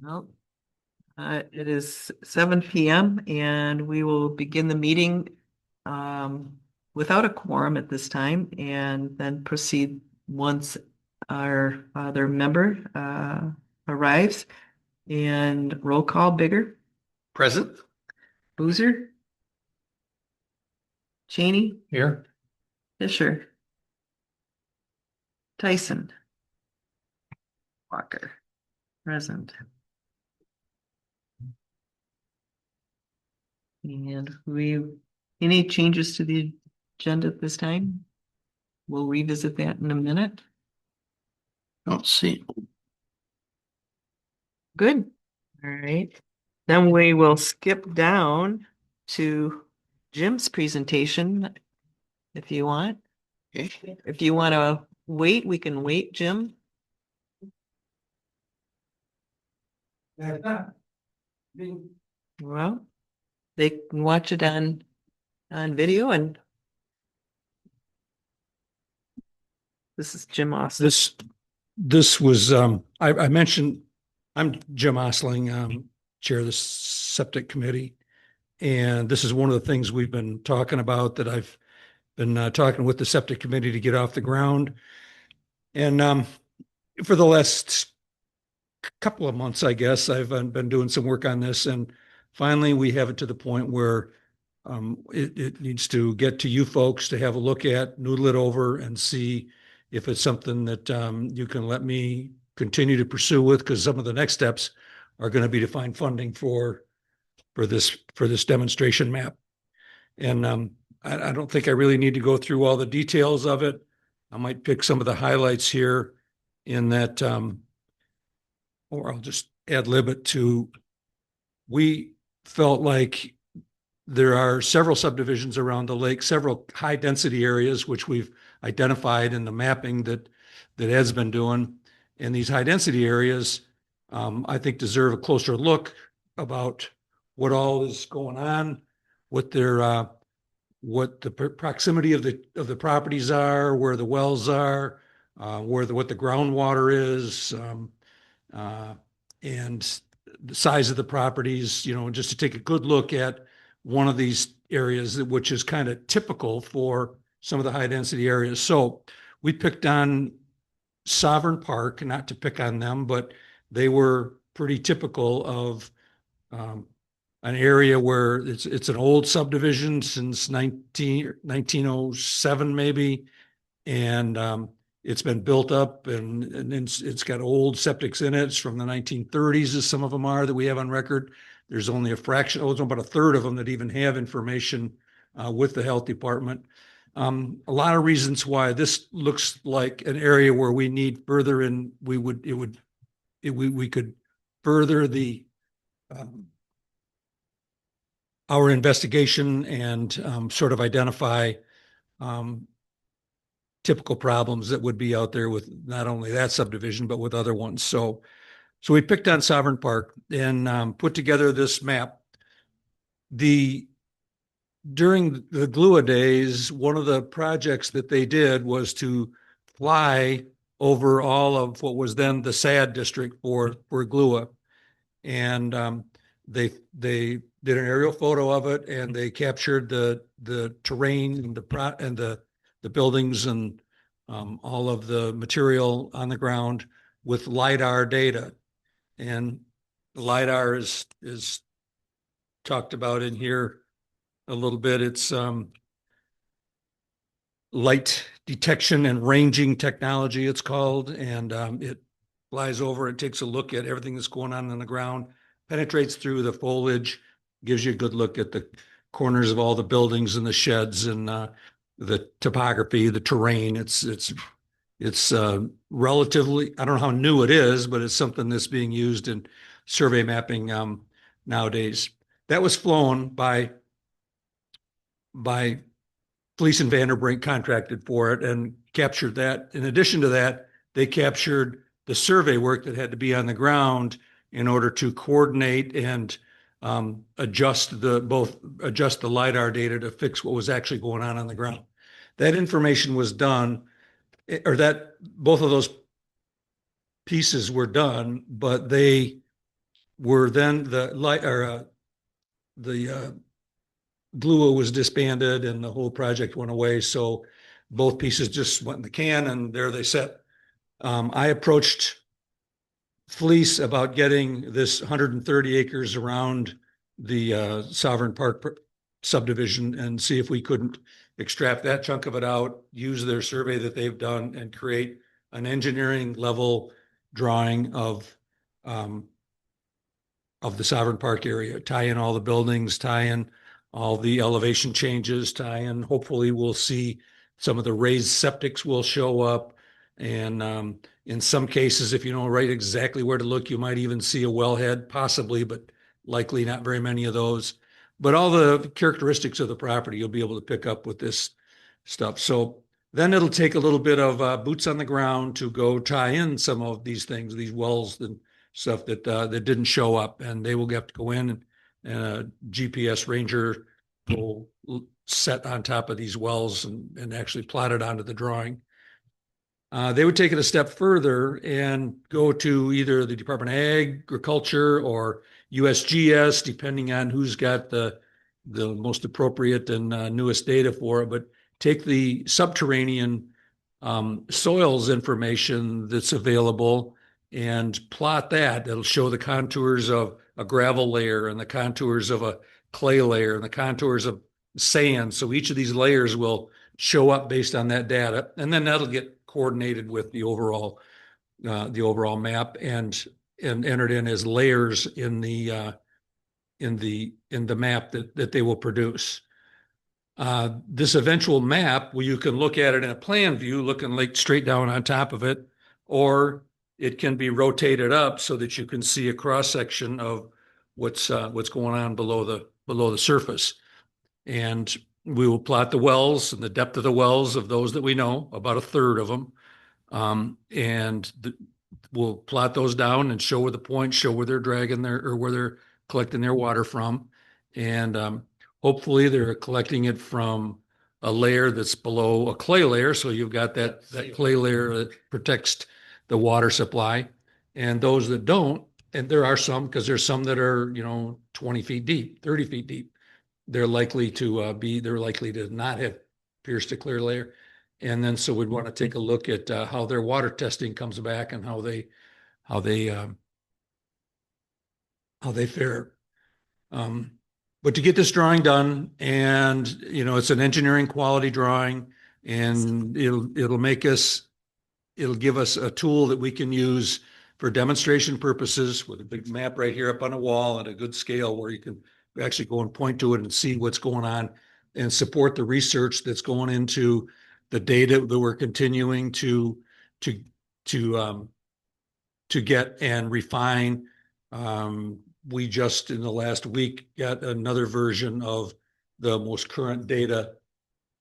Well, it is 7 p.m. and we will begin the meeting without a quorum at this time and then proceed once our other member arrives. And roll call, Bigger, Present. Boozer, Cheney, Here. Fisher, Tyson, Walker, present. And any changes to the agenda at this time? We'll revisit that in a minute. Don't see. Good. All right. Then we will skip down to Jim's presentation if you want. Okay. If you want to wait, we can wait, Jim. Well, they can watch it on video, and this is Jim Austin. This was I mentioned I'm Jim Osling, chair of the septic committee, and this is one of the things we've been talking about that I've been talking with the septic committee to get off the ground. And for the last couple of months, I guess I've been doing some work on this, and finally we have it to the point where it needs to get to you folks to have a look at, noodle it over, and see if it's something that you can let me continue to pursue with, because some of the next steps are going to be to find funding for this demonstration map. And I don't think I really need to go through all the details of it. I might pick some of the highlights here in that, or I'll just ad lib it to, we felt like there are several subdivisions around the lake, several high density areas, which we've identified in the mapping that Ed's been doing. And these high density areas, I think, deserve a closer look about what all is going on, what their what the proximity of the properties are, where the wells are, what the groundwater is, and the size of the properties. Just to take a good look at one of these areas, which is kind of typical for some of the high density areas. So we picked on Sovereign Park, not to pick on them, but they were pretty typical of an area where it's an old subdivision since 1907 maybe, and it's been built up, and it's got old septics in it. It's from the 1930s, as some of them are that we have on record. There's only a fraction, about a third of them that even have information with the health department. A lot of reasons why this looks like an area where we need further, and we could further the our investigation and sort of identify typical problems that would be out there with not only that subdivision, but with other ones. So we picked on Sovereign Park and put together this map. During the GLUA days, one of the projects that they did was to fly over all of what was then the SAD district for GLUA. And they did an aerial photo of it, and they captured the terrain and the buildings and all of the material on the ground with LiDAR data. And the LiDAR is talked about in here a little bit. It's light detection and ranging technology, it's called, and it flies over and takes a look at everything that's going on the ground, penetrates through the foliage, gives you a good look at the corners of all the buildings and the sheds and the topography, the terrain. It's relatively, I don't know how new it is, but it's something that's being used in survey mapping nowadays. That was flown by Fleece and Vanderbrink, contracted for it and captured that. In addition to that, they captured the survey work that had to be on the ground in order to coordinate and adjust the LiDAR data to fix what was actually going on the ground. That information was done, or that both of those pieces were done, but they were then the GLUA was disbanded and the whole project went away. So both pieces just went in the can and there they sit. I approached Fleece about getting this 130 acres around the Sovereign Park subdivision and see if we couldn't extract that chunk of it out, use their survey that they've done and create an engineering level drawing of the Sovereign Park area, tie in all the buildings, tie in all the elevation changes, tie in, hopefully we'll see some of the raised septics will show up. And in some cases, if you know right exactly where to look, you might even see a wellhead, possibly, but likely not very many of those. But all the characteristics of the property you'll be able to pick up with this stuff. So then it'll take a little bit of boots on the ground to go tie in some of these things, these wells and stuff that didn't show up, and they will have to go in and a GPS ranger will set on top of these wells and actually plot it onto the drawing. They would take it a step further and go to either the Department of Agriculture or USGS, depending on who's got the most appropriate and newest data for it. But take the subterranean soils information that's available and plot that. It'll show the contours of a gravel layer and the contours of a clay layer and the contours of sand. So each of these layers will show up based on that data, and then that'll get coordinated with the overall map and entered in as layers in the map that they will produce. This eventual map, well, you can look at it in a plan view, looking like straight down on top of it, or it can be rotated up so that you can see a cross section of what's going on below the surface. And we will plot the wells and the depth of the wells of those that we know, about a third of them. We'll plot those down and show where the points, show where they're dragging or where they're collecting their water from. And hopefully they're collecting it from a layer that's below a clay layer. So you've got that clay layer that protects the water supply. And those that don't, and there are some, because there's some that are, 20 feet deep, 30 feet deep. They're likely to not have pierced a clear layer. And then so we'd want to take a look at how their water testing comes back and how they fare. But to get this drawing done, and it's an engineering quality drawing, and it'll give us a tool that we can use for demonstration purposes with a big map right here up on a wall at a good scale where you can actually go and point to it and see what's going on and support the research that's going into the data that we're continuing to get and refine. We just in the last week got another version of the most current data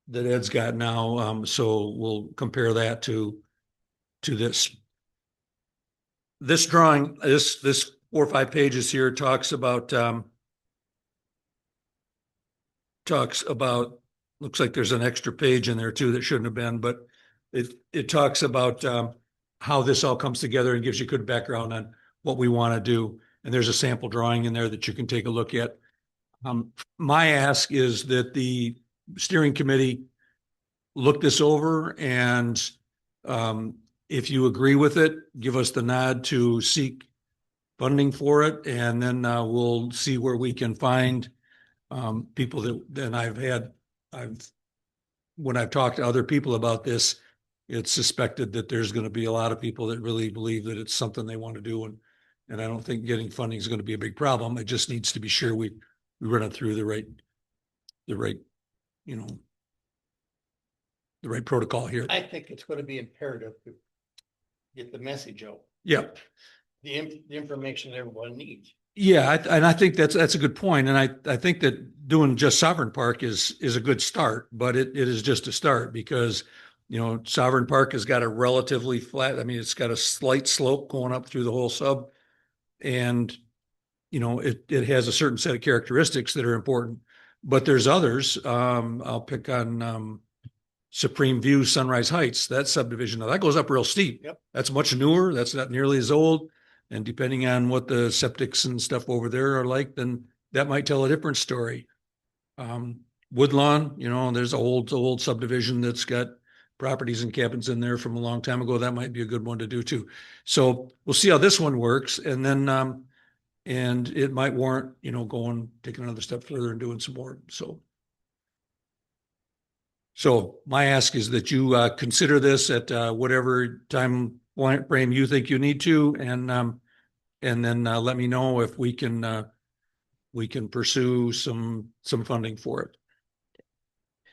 that Ed's got now. So we'll compare that to this. This drawing, this 4 or 5 pages here talks about looks like there's an extra page in there too that shouldn't have been, but it talks about how this all comes together and gives you good background on what we want to do. And there's a sample drawing in there that you can take a look at. My ask is that the steering committee look this over, and if you agree with it, give us the nod to seek funding for it, and then we'll see where we can find people when I've talked to other people about this, it's suspected that there's going to be a lot of people that really believe that it's something they want to do, and I don't think getting funding is going to be a big problem. It just needs to be sure we run it through the right protocol here. I think it's going to be imperative to get the message out, Yeah. the information everyone needs. Yeah, and I think that's a good point. And I think that doing just Sovereign Park is a good start, but it is just a start because, Sovereign Park has got a relatively flat, it's got a slight slope going up through the whole sub. And, it has a certain set of characteristics that are important, but there's others. I'll pick on Supreme View, Sunrise Heights, that subdivision, now that goes up real steep. Yep. That's much newer. That's not nearly as old. And depending on what the septics and stuff over there are like, then that might tell a different story. Woodlawn, there's a old subdivision that's got properties and cabins in there from a long time ago. That might be a good one to do too. So we'll see how this one works. And then, and it might warrant, taking another step further and doing some more. So my ask is that you consider this at whatever time frame you think you need to, and then let me know if we can pursue some funding for it.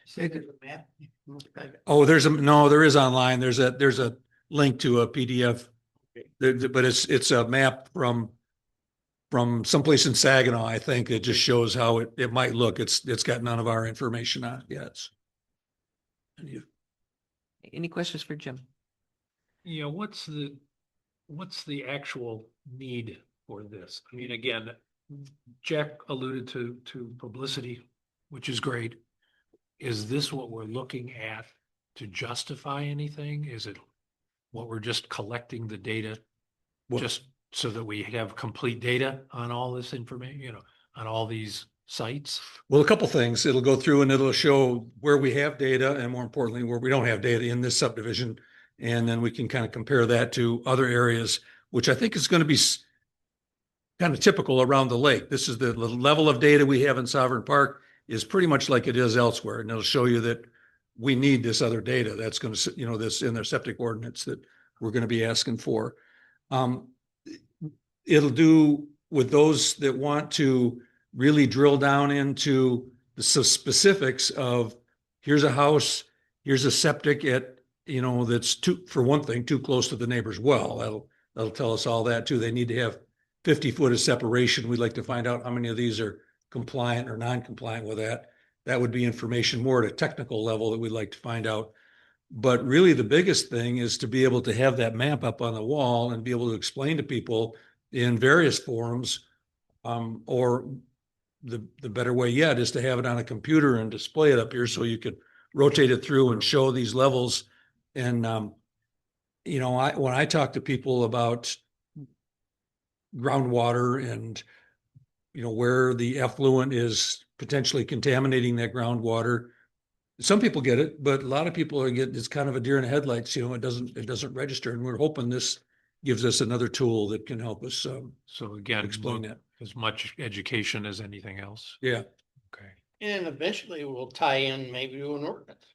Say there's a map. Oh, there is online. There's a link to a PDF, but it's a map from someplace in Saginaw, I think. It just shows how it might look. It's got none of our information on it yet. Any questions for Jim? Yeah, what's the actual need for this? I mean, again, Jack alluded to publicity, which is great. Is this what we're looking at to justify anything? Is it what we're just collecting the data just so that we have complete data on all this information, on all these sites? Well, a couple things. It'll go through and it'll show where we have data and more importantly, where we don't have data in this subdivision. And then we can kind of compare that to other areas, which I think is going to be kind of typical around the lake. This is the level of data we have in Sovereign Park is pretty much like it is elsewhere. And it'll show you that we need this other data that's going to, this in their septic ordinance that we're going to be asking for. It'll do with those that want to really drill down into the specifics of here's a house, here's a septic that's for one thing, too close to the neighbor's well. That'll tell us all that too. They need to have 50 foot of separation. We'd like to find out how many of these are compliant or non-compliant with that. That would be information more at a technical level that we'd like to find out. But really the biggest thing is to be able to have that map up on the wall and be able to explain to people in various forums, or the better way yet is to have it on a computer and display it up here so you could rotate it through and show these levels. And, when I talk to people about groundwater and, where the effluent is potentially contaminating that groundwater, some people get it, but a lot of people it's kind of a deer in the headlights, it doesn't register. And we're hoping this gives us another tool that can help us. So again, explain that. As much education as anything else. Yeah. Okay. And eventually we'll tie in maybe to an ordinance.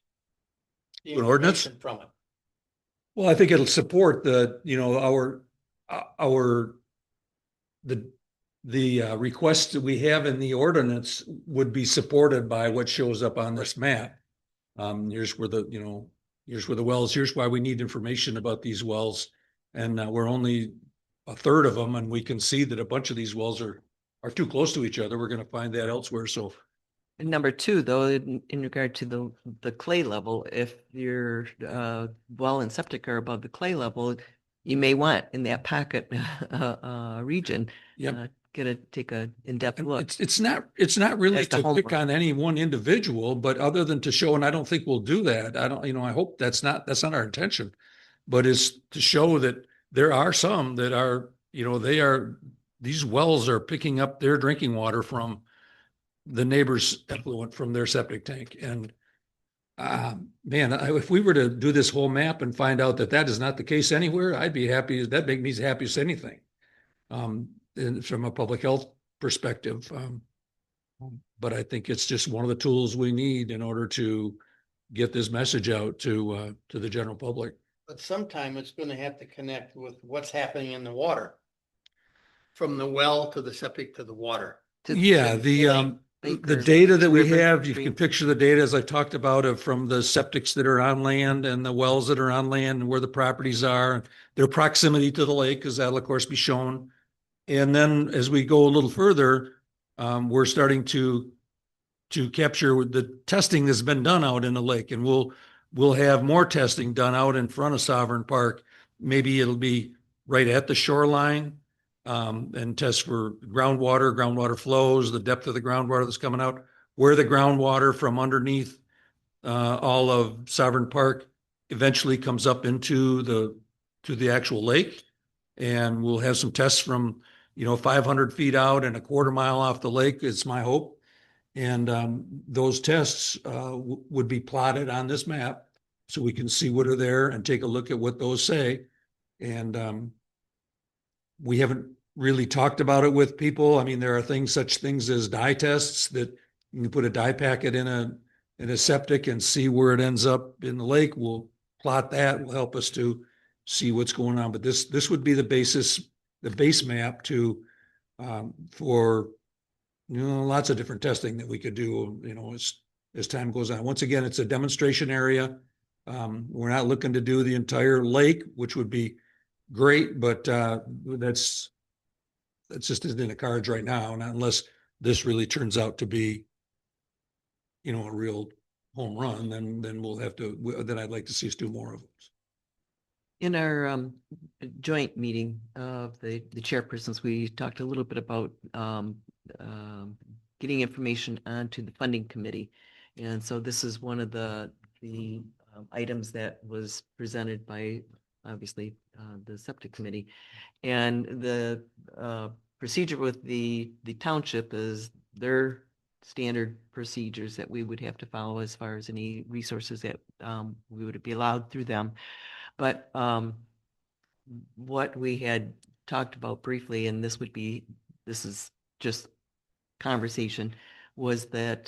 The An ordinance? information from it. Well, I think it'll support the requests that we have in the ordinance would be supported by what shows up on this map. Here's where the wells, here's why we need information about these wells. And we're only a third of them, and we can see that a bunch of these wells are too close to each other. We're going to find that elsewhere. So And number two, though, in regard to the clay level, if your well and septic are above the clay level, you may want in that pocket region, Yep. take a in-depth look. it's not really As the to pick homework. on any one individual, but other than to show, and I don't think we'll do that. I hope that's not our intention, but is to show that there are some that are, these wells are picking up their drinking water from the neighbor's effluent from their septic tank. And if we were to do this whole map and find out that is not the case anywhere, I'd be happy. That'd make me as happy as anything. And from a public health perspective. But I think it's just one of the tools we need in order to get this message out to the general public. But sometime it's gonna have to connect with what's happening in the water. From the well to the septic to the water. Yeah, the lake the or data that we river, have, you stream. can picture the data as I talked about from the septics that are on land and the wells that are on land and where the properties are, their proximity to the lake, because that'll of course be shown. And then as we go a little further, we're starting to capture the testing that's been done out in the lake, and we'll have more testing done out in front of Sovereign Park. Maybe it'll be right at the shoreline. And test for groundwater flows, the depth of the groundwater that's coming out, where the groundwater from underneath all of Sovereign Park eventually comes up into to the actual lake. And we'll have some tests from, 500 feet out and a quarter mile off the lake, it's my hope. And those tests would be plotted on this map so we can see what are there and take a look at what those say. And we haven't really talked about it with people. I mean, there are such things as dye tests that you can put a dye packet in a septic and see where it ends up in the lake. We'll plot that, will help us to see what's going on. But this would be the base map for lots of different testing that we could do, as time goes on. Once again, it's a demonstration area. We're not looking to do the entire lake, which would be great, but that's just isn't in the cards right now, not unless this really turns out to be, a real home run. Then we'll have to. Then I'd like to see us do more of them. In our joint meeting of the chairpersons, we talked a little bit about getting information onto the funding committee. And so this is one of the items that was presented by, obviously, the septic committee. And the procedure with the township is their standard procedures that we would have to follow as far as any resources that we would be allowed through them. But what we had talked about briefly, and this is just conversation, was that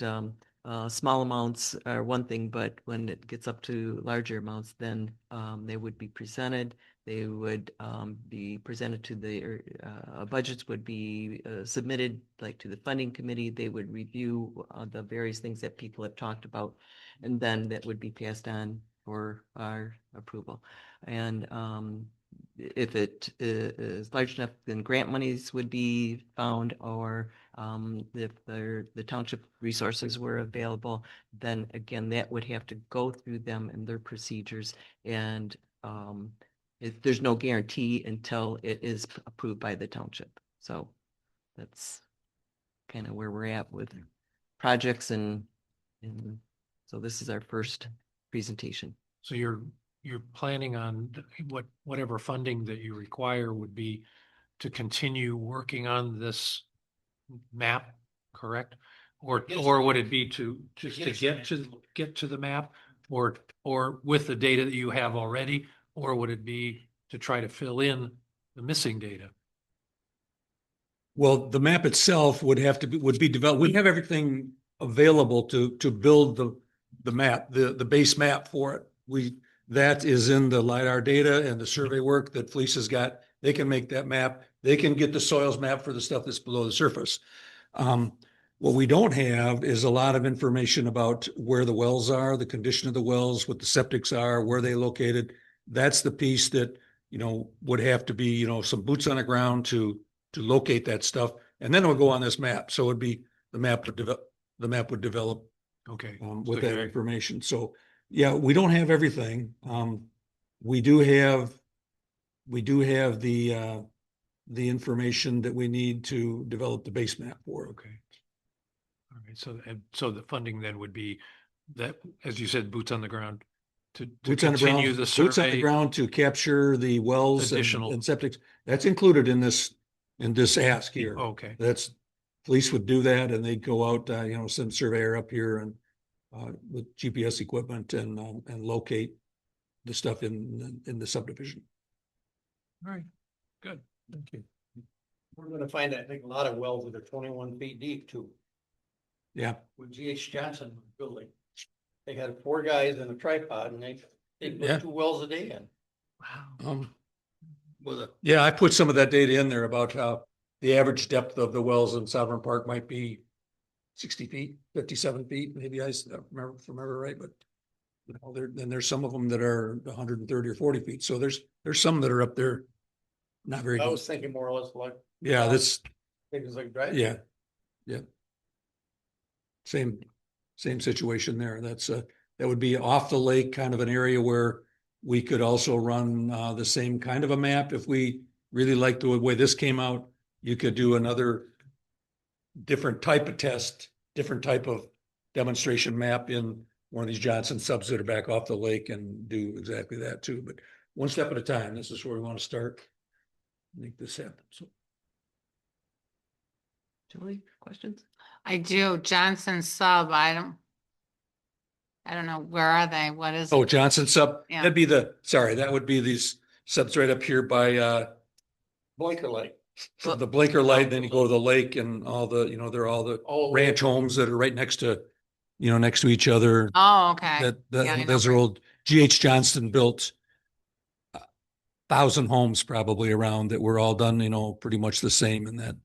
small amounts are one thing, but when it gets up to larger amounts, then they would be presented. They would be presented to the budgets would be submitted like to the funding committee. They would review the various things that people have talked about, and then that would be passed on for our approval. And if it is large enough, then grant monies would be found, or if the township resources were available, then again, that would have to go through them and their procedures. And there's no guarantee until it is approved by the township. So that's kind of where we're at with projects, and so this is our first presentation. So you're planning on whatever funding that you require would be to continue working on this map, correct? Or would it be to just to get to the map, or with the data that you have already, or would it be to try to fill in the missing data? Well, the map itself would be developed. We have everything available to build the map, the base map for it. That is in the LiDAR data and the survey work that Fleece has got. They can make that map. They can get the soils map for the stuff that's below the surface. What we don't have is a lot of information about where the wells are, the condition of the wells, what the septics are, where they located. That's the piece that, would have to be, some boots on the ground to locate that stuff. And then it would go on this map. So it'd be the map would develop Okay. with that information. So yeah, we don't have everything. We do have the information that we need to develop the base map for. Okay. All right. So the funding then would be that, as you said, boots on the ground to continue the survey. Boots on the ground to capture the wells and septics. That's included in this ask here. Okay. That's police would do that, and they'd go out, send a surveyor up here and with GPS equipment and locate the stuff in the subdivision. All right. Good. Thank you. We're gonna find, I think, a lot of wells that are 21 feet deep too. Yeah. When G.H. Johnson was building, they had 4 guys in a tripod, and they put 2 wells a day in. Wow. Yeah, I put some of that data in there about how the average depth of the wells in Sovereign Park might be 60 feet, 57 feet, maybe I remember right, but then there's some of them that are 130 or 40 feet. So there's some that are up there, not very I good. was thinking more or less like. Yeah, that's, Things like that. yeah. Same situation there. That would be off the lake, kind of an area where we could also run the same kind of a map. If we really like the way this came out, you could do another different type of test, different type of demonstration map in one of these Johnson subs that are back off the lake and do exactly that too. But one step at a time, this is where we want to start. Make this happen. So Julie, questions? I do. Johnson sub, I don't know, where are they? What is? oh, Johnson sub, Yeah. that'd be that would be these subs right up here by Blinker Lake. the blinker light, then you go to the lake and all the, they're all the All the way ranch over. homes that are right next to, next to each other. Oh, okay. That, Yeah, I know those are where- old, G.H. Johnston built 1,000 homes probably around that were all done, pretty much the same in that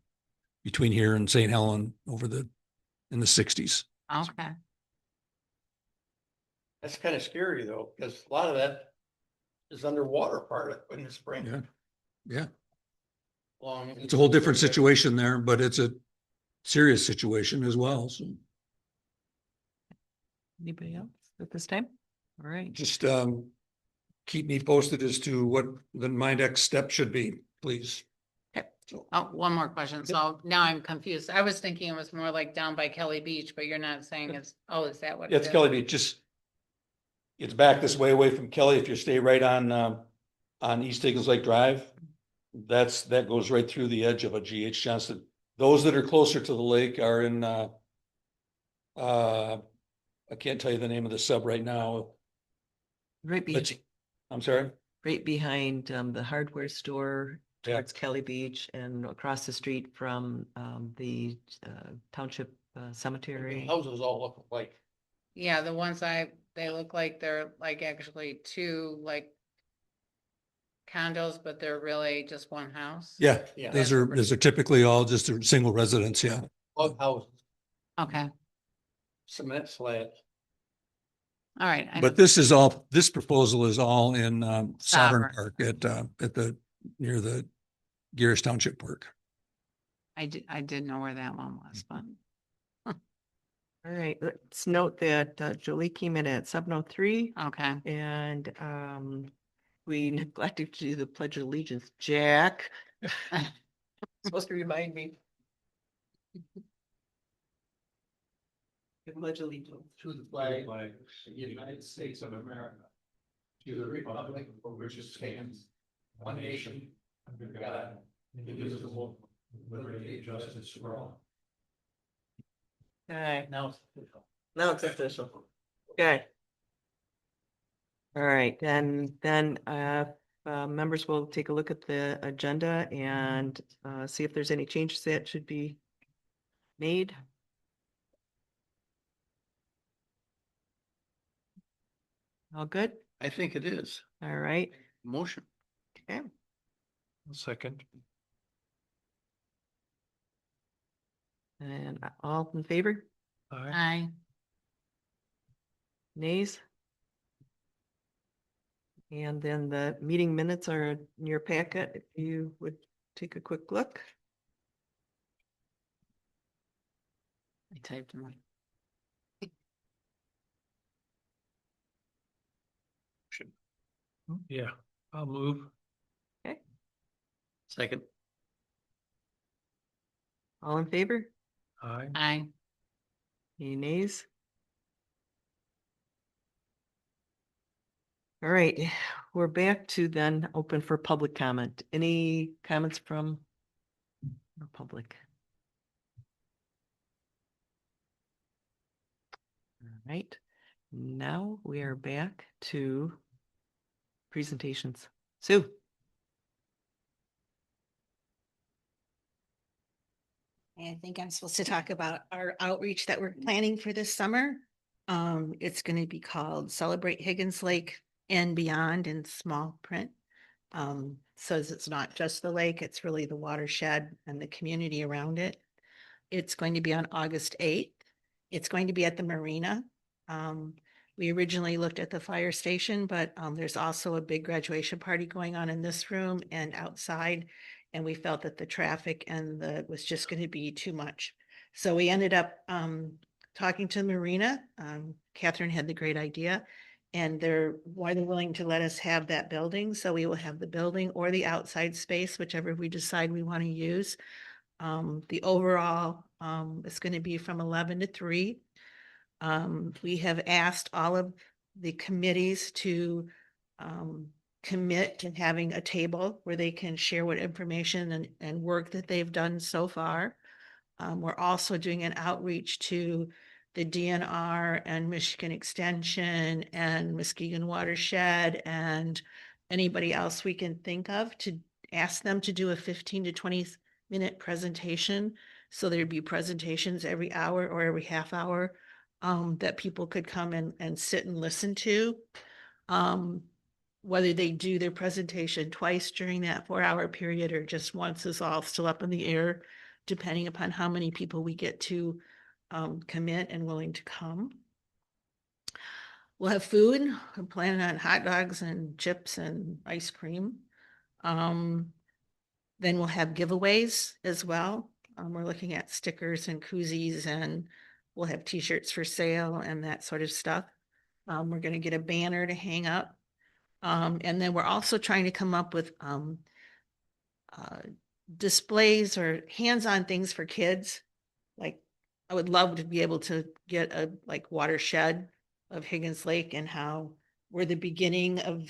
between here and St. Helen in the 60s. Okay. That's kind of scary though, because a lot of that is underwater part of it in the spring. Yeah. Yeah. Long. It's a whole different situation there, but it's a serious situation as well. So Anybody else at this time? All right. just keep me posted as to what my next step should be, please. Okay. So, Oh, one more question. So now I'm confused. I was thinking it was more like down by Kelly Beach, but you're not saying is that what? yeah, it it's is? Kelly Beach. It's back this way away from Kelly. If you stay right on East Higgins Lake Drive, that goes right through the edge of a G.H. Johnston. Those that are closer to the lake are in I can't tell you the name of the sub right now. Right But behind, I'm sorry. right behind the hardware store Yeah. towards Kelly Beach and across the street from the township cemetery. Houses all look like, Yeah, the ones they look like they're like actually two like condos, but they're really just one house. Yeah, yeah, those are typically all just a single residence. Yeah. log houses, Okay. cement slabs. All right. But this proposal is all in Sovereign Park at near the Garris Township Park. I did know where that one was, but All right, let's note that Jolie came in at 7:03 okay. and we neglected to do the Pledge of Allegiance. Jack. Supposed to remind me. The Pledge of Allegiance. To the flag Flag of the United States of America, to the republic for which it stands, one nation, under God, indivisible, with liberty and justice for all. Okay, Now it's official. now it's official. Okay. All right, then members will take a look at the agenda and see if there's any changes that should be made. All good? I think it is. All right, Motion. okay. Second. And all in favor? Aye. Aye. Nays? And then the meeting minutes are in your packet, if you would take a quick look. I typed them. Yeah, I'll move. Second. All in favor? Aye. Aye. Any nays? All right, we're back to then open for public comment. Any comments from the public? All right, now we are back to presentations. Sue? I think I'm supposed to talk about our outreach that we're planning for this summer. It's going to be called Celebrate Higgins Lake and Beyond in small print. Says it's not just the lake, it's really the watershed and the community around it. It's going to be on August 8th. It's going to be at the marina. We originally looked at the fire station, but there's also a big graduation party going on in this room and outside. And we felt that the traffic and was just going to be too much. So we ended up talking to the marina. Catherine had the great idea and they're more than willing to let us have that building. So we will have the building or the outside space, whichever we decide we want to use. The overall is going to be from 11 to 3. We have asked all of the committees to commit to having a table where they can share what information and work that they've done so far. We're also doing an outreach to the DNR and Michigan Extension and Muskegon Watershed and anybody else we can think of to ask them to do a 15 to 20-minute presentation. So there'd be presentations every hour or every half hour that people could come and sit and listen to. Whether they do their presentation twice during that 4-hour period or just once is all still up in the air, depending upon how many people we get to commit and willing to come. We'll have food. I'm planning on hot dogs and chips and ice cream. Then we'll have giveaways as well. We're looking at stickers and koozies, and we'll have t-shirts for sale and that sort of stuff. We're going to get a banner to hang up. And then we're also trying to come up with displays or hands-on things for kids. Like, I would love to be able to get a watershed of Higgins Lake and how we're the beginning of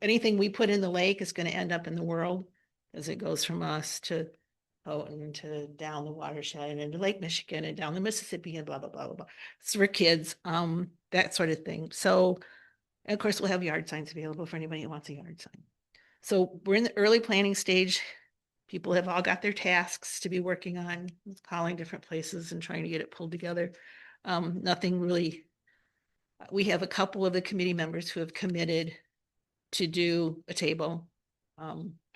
anything we put in the lake is going to end up in the world as it goes from us to into down the watershed and into Lake Michigan and down the Mississippi and blah blah blah blah blah. It's for kids, that sort of thing. So, and of course, we'll have yard signs available for anybody who wants a yard sign. So we're in the early planning stage. People have all got their tasks to be working on, calling different places and trying to get it pulled together. Nothing really. We have a couple of the committee members who have committed to do a table.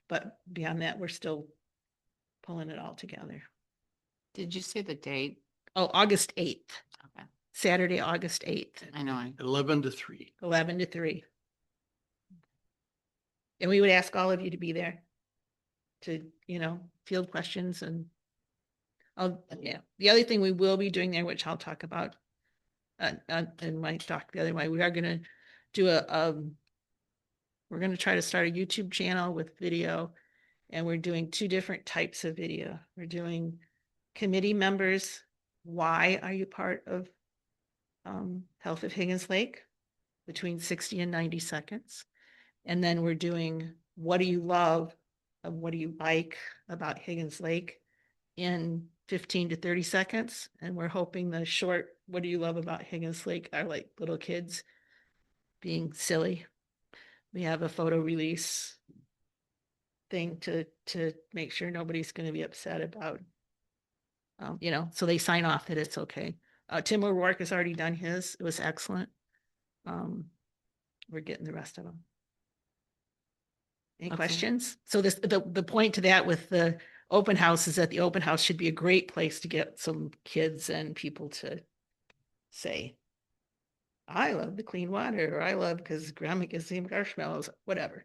But beyond that, we're still pulling it all together. Did you say the date? Oh, August 8th, Okay, Saturday, August 8th, I know. 11 to 3. 11 to 3. And we would ask all of you to be there to, field questions and yeah. The other thing we will be doing there, which I'll talk about in my talk the other way, we are going to do we're going to try to start a YouTube channel with video, and we're doing 2 different types of video. We're doing committee members. Why are you part of Health of Higgins Lake? Between 60 and 90 seconds. And then we're doing what do you love and what do you like about Higgins Lake in 15 to 30 seconds. And we're hoping the short what do you love about Higgins Lake are like little kids being silly. We have a photo release thing to make sure nobody's going to be upset about, so they sign off that it's okay. Tim O'Rourke has already done his. It was excellent. We're getting the rest of them. Any Okay. questions? So the point to that with the open house is that the open house should be a great place to get some kids and people to say, I love the clean water, or I love because grandma gives me marshmallows, whatever.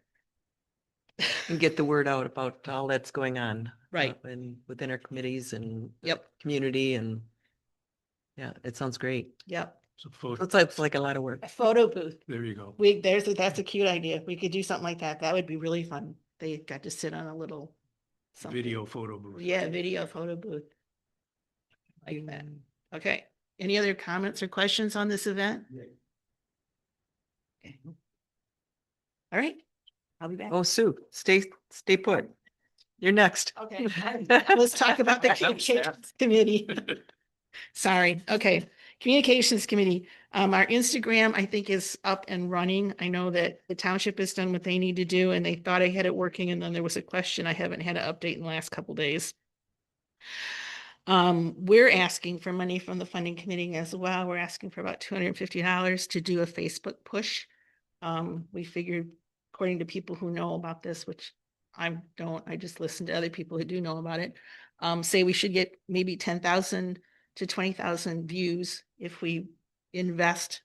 And get the word out about all that's going on. Right. And within our committees and Yep. community, and yeah, it sounds great. Yep. So photo, It's like a lot of work. A photo booth. there you go. That's a cute idea. We could do something like that. That would be really fun. They got to sit on a little something. Video photo booth. Yeah, video photo booth. Like that. Okay. Any other comments or questions on this event? Okay. All right. I'll be back. Oh, Sue, stay put. You're next. Okay. Let's talk about the communications committee. Sorry. Okay. Communications committee. Our Instagram, I think, is up and running. I know that the township has done what they need to do, and they thought I had it working, and then there was a question. I haven't had an update in the last couple days. We're asking for money from the funding committee as well. We're asking for about $250 to do a Facebook push. We figured, according to people who know about this, which I don't, I just listen to other people who do know about it, say we should get maybe 10,000 to 20,000 views if we invest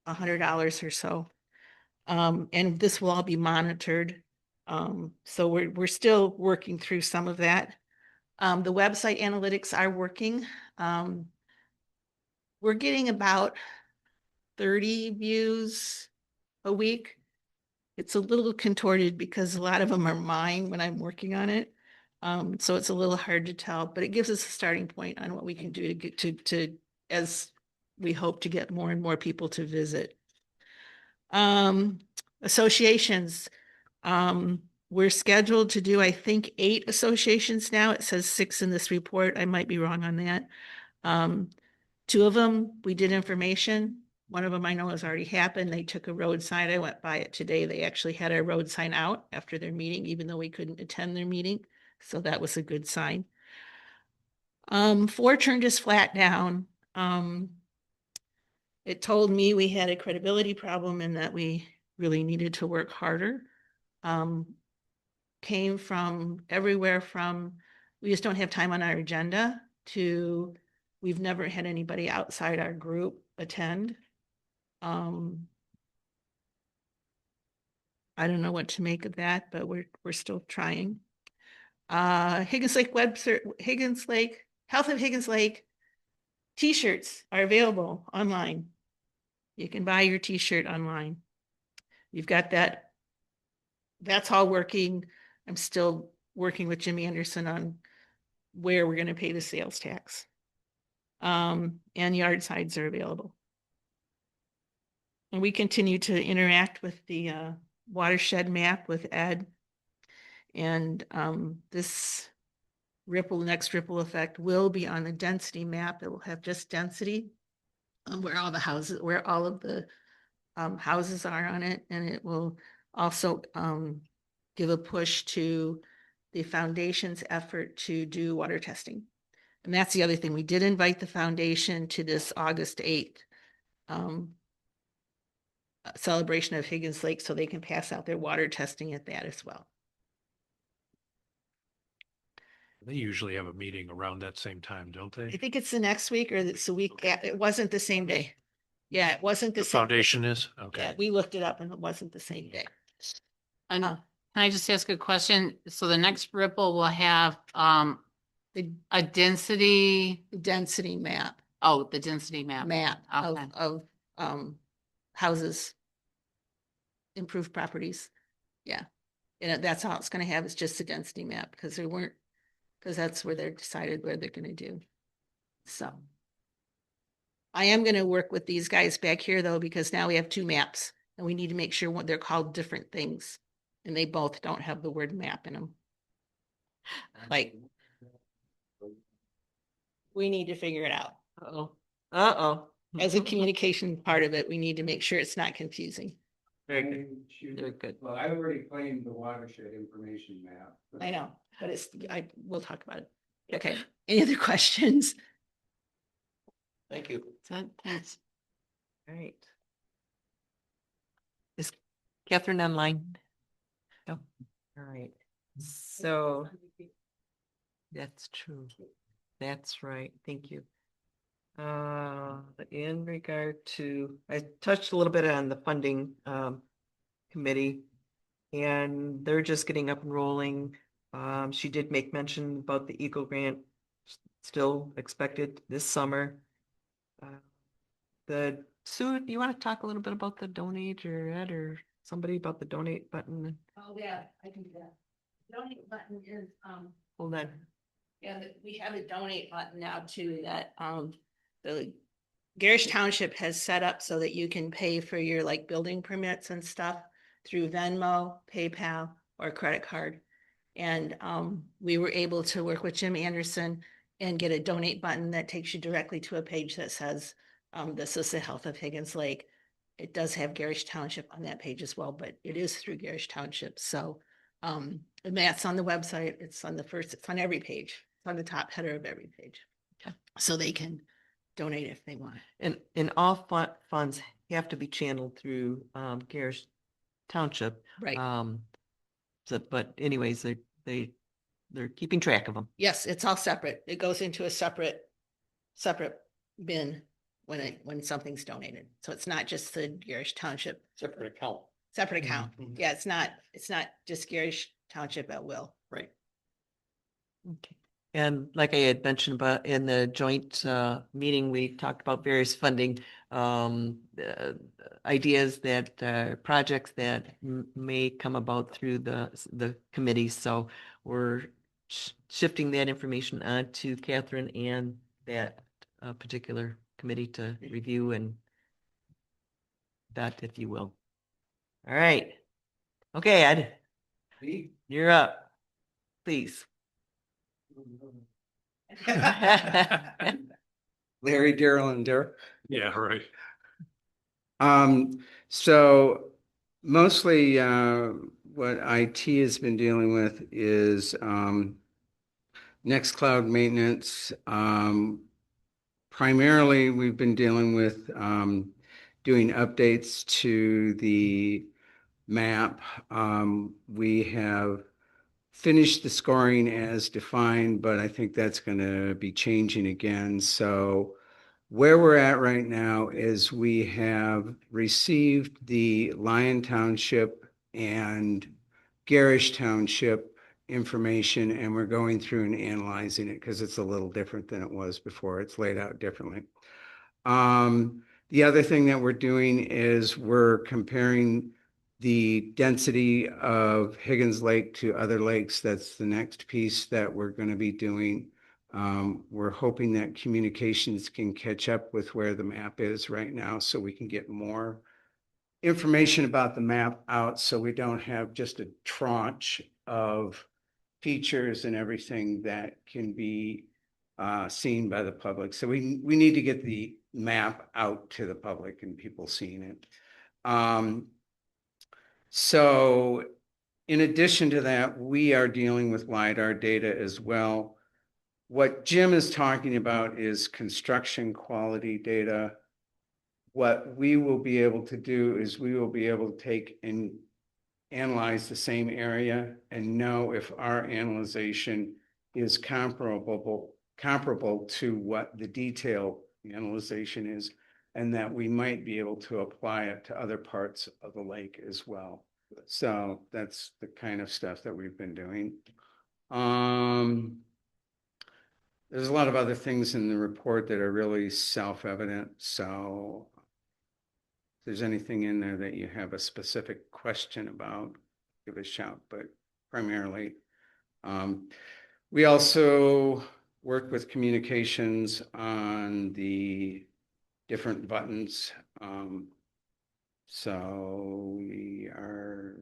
$100 or so. And this will all be monitored. So we're still working through some of that. The website analytics are working. We're getting about 30 views a week. It's a little contorted because a lot of them are mine when I'm working on it. So it's a little hard to tell, but it gives us a starting point on what we can do to get to as we hope to get more and more people to visit. Associations, we're scheduled to do, I think, 8 associations now. It says 6 in this report. I might be wrong on that. 2 of them, we did information. One of them I know has already happened. They took a road sign. I went by it today. They actually had a road sign out after their meeting, even though we couldn't attend their meeting. So that was a good sign. 4 turned us flat down. It told me we had a credibility problem and that we really needed to work harder. Came from everywhere from, we just don't have time on our agenda, to we've never had anybody outside our group attend. I don't know what to make of that, but we're still trying. Higgins Lake, Health of Higgins Lake t-shirts are available online. You can buy your t-shirt online. You've got that. That's all working. I'm still working with Jimmy Anderson on where we're going to pay the sales tax. And yard signs are available. And we continue to interact with the watershed map with Ed. And this next ripple effect will be on the density map. It will have just density where all of the houses are on it. And it will also give a push to the foundation's effort to do water testing. And that's the other thing. We did invite the foundation to this August 8th celebration of Higgins Lake so they can pass out their water testing at that as well. They usually have a meeting around that same time, don't I they? think it's the next week or it's the week. It wasn't the same day. Yeah, it wasn't the The same. foundation is, Yeah, okay. we looked it up and it wasn't the same day. And Uh, can I just ask a question? So the next ripple will have The a density, density map the density map. of Okay. houses, improved properties. Yeah. And that's all it's gonna have is just a density map because that's where they're decided where they're gonna do. So. I am gonna work with these guys back here though, because now we have 2 maps and we need to make sure what they're called different things. And they both don't have the word map in them. Like. We need to figure it out. Uh-oh. Uh-oh. As a communication part of it, we need to make sure it's not confusing. Very good. Very good. Well, I already claimed the watershed information map. I know, but we'll talk about it. Okay, any other questions? Thank you. Thanks. All right. Is Catherine online? No. All right. So that's true. That's right. Thank you. In regard to, I touched a little bit on the funding committee, and they're just getting up and rolling. She did make mention about the Eagle grant, still expected this summer. Sue, you want to talk a little bit about the donate or Ed or somebody about the donate button? Oh, yeah, I can do that. Donate button is, Hold on. yeah, we have a donate button now too that, the Garish Township has set up so that you can pay for your like building permits and stuff through Venmo, PayPal, or credit card. And we were able to work with Jim Anderson and get a donate button that takes you directly to a page that says, this is the Health of Higgins Lake. It does have Garish Township on that page as well, but it is through Garish Township. So and that's on the website. It's on every page. It's on the top header of every page. Okay. So they can donate if they want. And all funds have to be channeled through Garish Township. Right. So, but anyways, they're keeping track of them. Yes, it's all separate. It goes into a separate bin when something's donated. So it's not just the Garish Township. Separate account. Separate account. Mhm. Yeah, it's not just Garish Township at will. Right. Okay. And like I had mentioned about in the joint meeting, we talked about various funding ideas that projects that may come about through the committee. So we're shifting that information on to Catherine and that particular committee to review and that, if you will. All right. Okay, Ed, you're up. Please. Larry, Daryl, and Derek. Yeah, right. So mostly what IT has been dealing with is Nextcloud maintenance. Primarily, we've been dealing with doing updates to the map. We have finished the scoring as defined, but I think that's going to be changing again. So where we're at right now is we have received the Lyon Township and Garish Township information, and we're going through and analyzing it because it's a little different than it was before. It's laid out differently. The other thing that we're doing is we're comparing the density of Higgins Lake to other lakes. That's the next piece that we're going to be doing. We're hoping that communications can catch up with where the map is right now so we can get more information about the map out so we don't have just a tranche of features and everything that can be seen by the public. So we need to get the map out to the public and people seeing it. So in addition to that, we are dealing with LiDAR data as well. What Jim is talking about is construction quality data. What we will be able to do is we will be able to take and analyze the same area and know if our analyzation is comparable to what the detailed analyzation is, and that we might be able to apply it to other parts of the lake as well. So that's the kind of stuff that we've been doing. There's a lot of other things in the report that are really self-evident. So if there's anything in there that you have a specific question about, give it a shout, but primarily, we also work with communications on the different buttons. So we are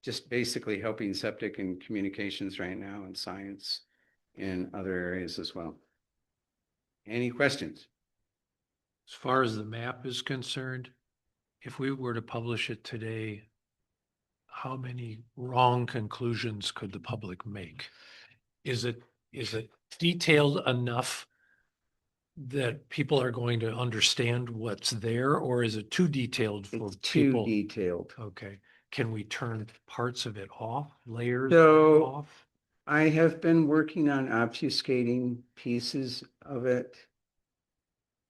just basically helping septic and communications right now and science in other areas as well. Any questions? As far as the map is concerned, if we were to publish it today, how many wrong conclusions could the public make? Is it detailed enough that people are going to understand what's there, or is it too detailed for It's too people? detailed. Okay, can we turn parts of it off, layers So- off? I have been working on obfuscating pieces of it.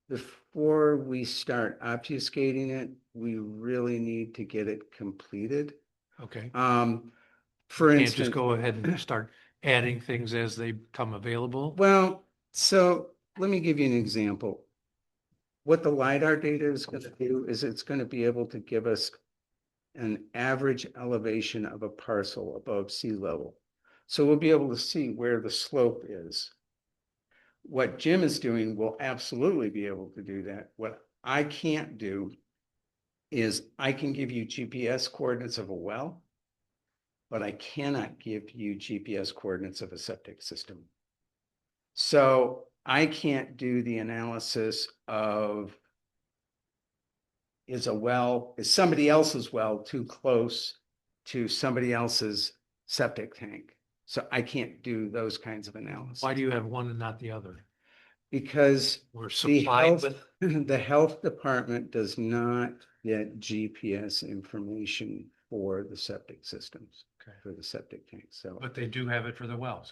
Before we start obfuscating it, we really need to get it completed. Okay, For can't instance, just go ahead and start adding things as they become available? well, so let me give you an example. What the LiDAR data is going to do is it's going to be able to give us an average elevation of a parcel above sea level. So we'll be able to see where the slope is. What Jim is doing will absolutely be able to do that. What I can't do is I can give you GPS coordinates of a well, but I cannot give you GPS coordinates of a septic system. So I can't do the analysis of is somebody else's well too close to somebody else's septic tank? So I can't do those kinds of analysis. Why do you have one and not the other? Because We're the supplied health, with, the health department does not get GPS information for the septic systems, Okay. for the septic tanks. So but they do have it for the wells.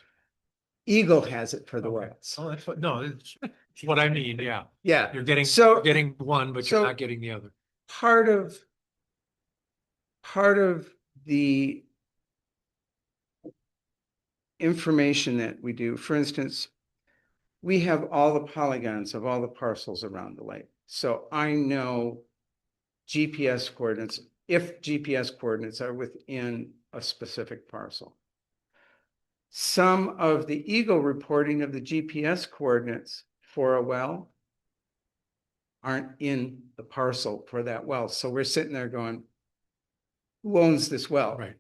Eagle has it for the Okay. wells. Oh, that's what, no, it's what I mean, yeah. Yeah, You're getting So- one, but you're so- not getting the other. part of the information that we do, for instance, we have all the polygons of all the parcels around the lake. So I know GPS coordinates, if GPS coordinates are within a specific parcel. Some of the Eagle reporting of the GPS coordinates for a well aren't in the parcel for that well. So we're sitting there going, who owns this well? Right.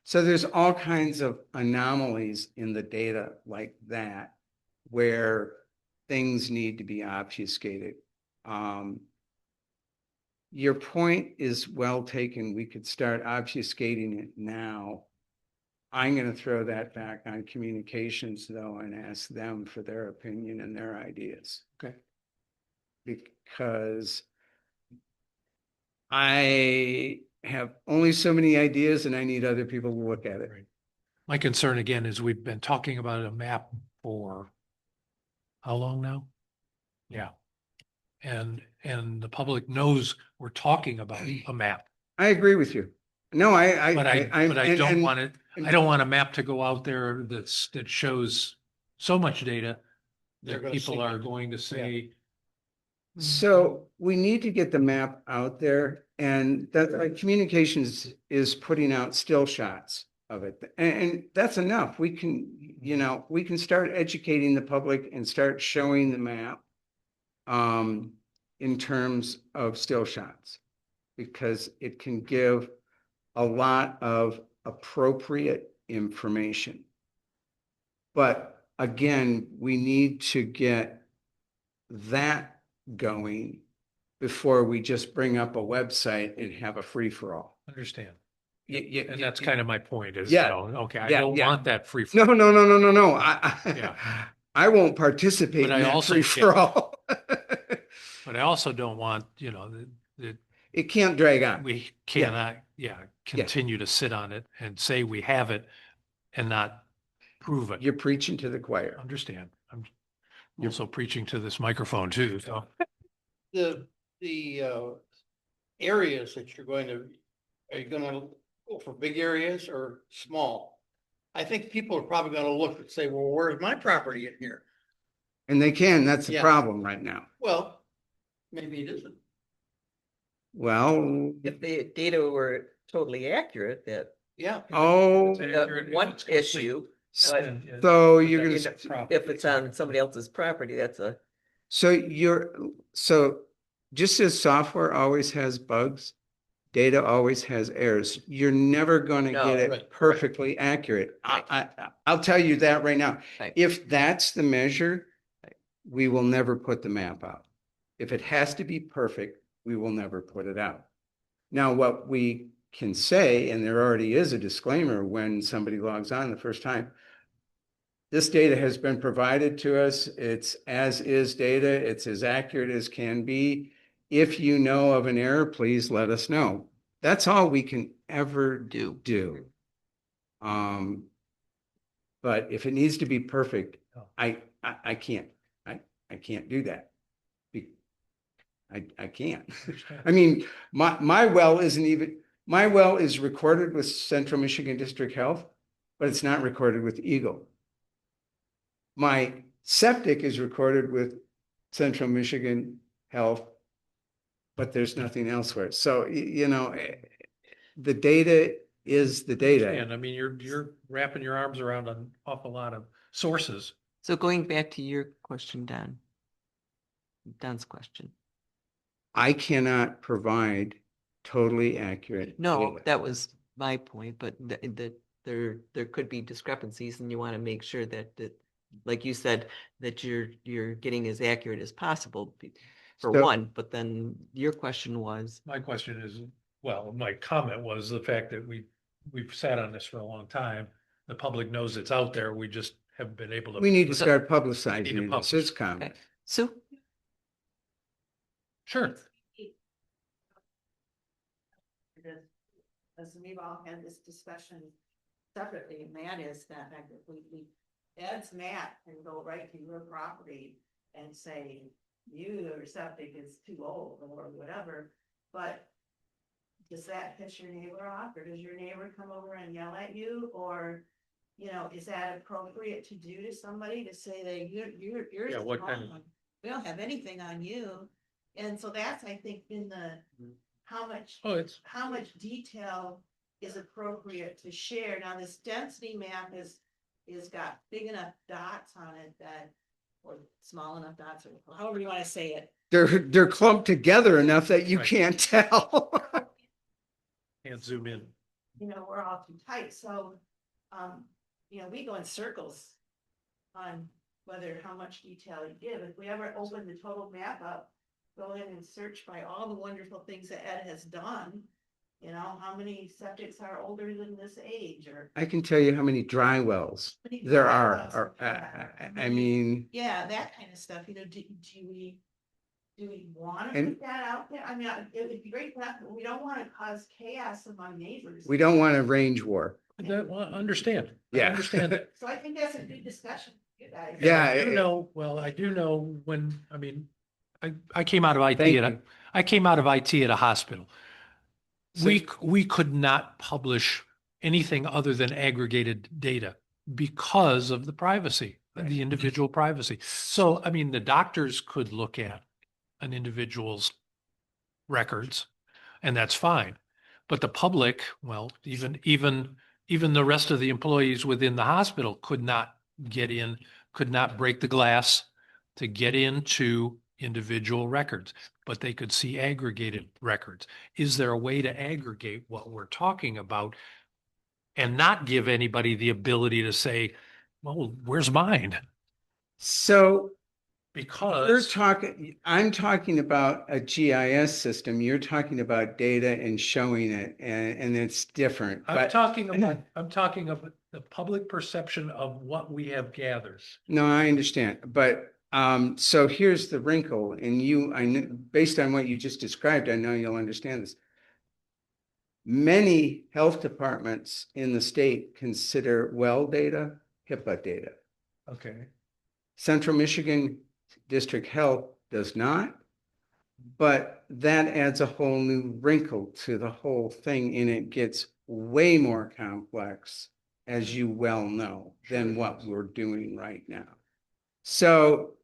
So there's all kinds of anomalies in the data like that where things need to be obfuscated. Your point is well taken. We could start obfuscating it now. I'm going to throw that back on communications though and ask them for their opinion and their ideas. Okay. Because I have only so many ideas and I need other people to look at it. Right. My concern again is we've been talking about a map for how long now? Yeah. And the public knows we're talking about a map, I agree with you. No, but I'm. but I and- don't and- want it, I don't want a map to go out there that shows so much data They're that gonna people see are it. going to say, So we need to get the map out there and that like communications is putting out still shots of it. And that's enough. We can, we can start educating the public and start showing the map in terms of still shots because it can give a lot of appropriate information. But again, we need to get that going before we just bring up a website and have a free for all. understand. And that's kind of my point is, Yeah. okay, I Yeah, don't yeah. want that free. No, no. Yeah. I won't participate But in I that also free for all. But I also don't want, that It can't drag on. we cannot, continue to sit on it and say we have it and not prove it. You're preaching to the choir. Understand. I'm also preaching to this microphone too, so. The areas that are you gonna go for big areas or small? I think people are probably gonna look and say, well, where's my property in here? And they can, that's the Yeah. problem right now. Well, maybe it isn't. Well, If the data were totally accurate, that Yeah. oh, one issue, but so you're you gonna, know, if it's on somebody else's property, that's a, so just as software always has bugs, data always has errors. You're never gonna No, get it right. perfectly accurate. I'll tell you that right now. Right. If that's the measure, we will never put the map out. If it has to be perfect, we will never put it out. Now, what we can say, and there already is a disclaimer when somebody logs on the first time, this data has been provided to us. It's as is data. It's as accurate as can be. If you know of an error, please let us know. That's all we can ever do. But if it needs to be perfect, I can't. I can't do that. I can't. I mean, my well isn't even, my well is recorded with Central Michigan District Health, but it's not recorded with Eagle. My septic is recorded with Central Michigan Health, but there's nothing elsewhere. So, the data is the data. And I mean, you're wrapping your arms around an awful lot of sources. so going back to your question, Don's question. I cannot provide totally accurate. No, data. that was my point, but there could be discrepancies and you want to make sure that, like you said, that you're getting as accurate as possible for So- one, but then your question was, My question is, well, my comment was the fact that we've sat on this for a long time. The public knows it's out there. We just haven't been able to. We need to So- start Need to publicizing it. It's publish. his comment. okay, Sue? Sure. As we've all had this discussion separately, and that is that Ed's map can go right to your property and say, your septic is too old or whatever, but does that piss your neighbor off, or does your neighbor come over and yell at you, or, is that appropriate to do to somebody to say that yours Yeah, is what kind of- wrong? We don't have anything on you, and so that's, I think, been the, how much detail is appropriate to share. Now, this density map is got big enough dots on it that or small enough dots, or however you want to say it. They're clumped together enough that you Right. can't tell. Can't zoom in. You know, we're all too tight, so, you know, we go in circles on whether, how much detail you give. If we ever open the total map up, go in and search by all the wonderful things that Ed has done, you know, how many septics are older than this age, or. I can tell you how many dry wells many there dry are. wells Or, we have, how I many- mean, Yeah, that kind of stuff, you know, do we want to And- put that out there? I mean, it would be great, but we don't want to cause chaos among neighbors. we don't want a range war. That, well, understand. I Yeah. understand that. So I think that's a good discussion, you guys. Yeah, I do know, well, I do know when, I mean, I came out of IT Thank at a, you. I came out of IT at a hospital. So- We could not publish anything other than aggregated data because of the privacy, the individual privacy. So, I mean, the doctors could look at an individual's records, and that's fine. But the public, well, even the rest of the employees within the hospital could not get in, could not break the glass to get into individual records, but they could see aggregated records. Is there a way to aggregate what we're talking about and not give anybody the ability to say, well, where's mine? So Because I'm talking about a GIS system. You're talking about data and showing it, and it's different. I'm But talking about the public perception of what we have gathered. no, I understand. But so here's the wrinkle, and I know, based on what you just described, I know you'll understand this. Many health departments in the state consider well data HIPAA data. Okay. Central Michigan District Health does not, but that adds a whole new wrinkle to the whole thing, and it gets way more complex, as you well know, than what we're doing right now. So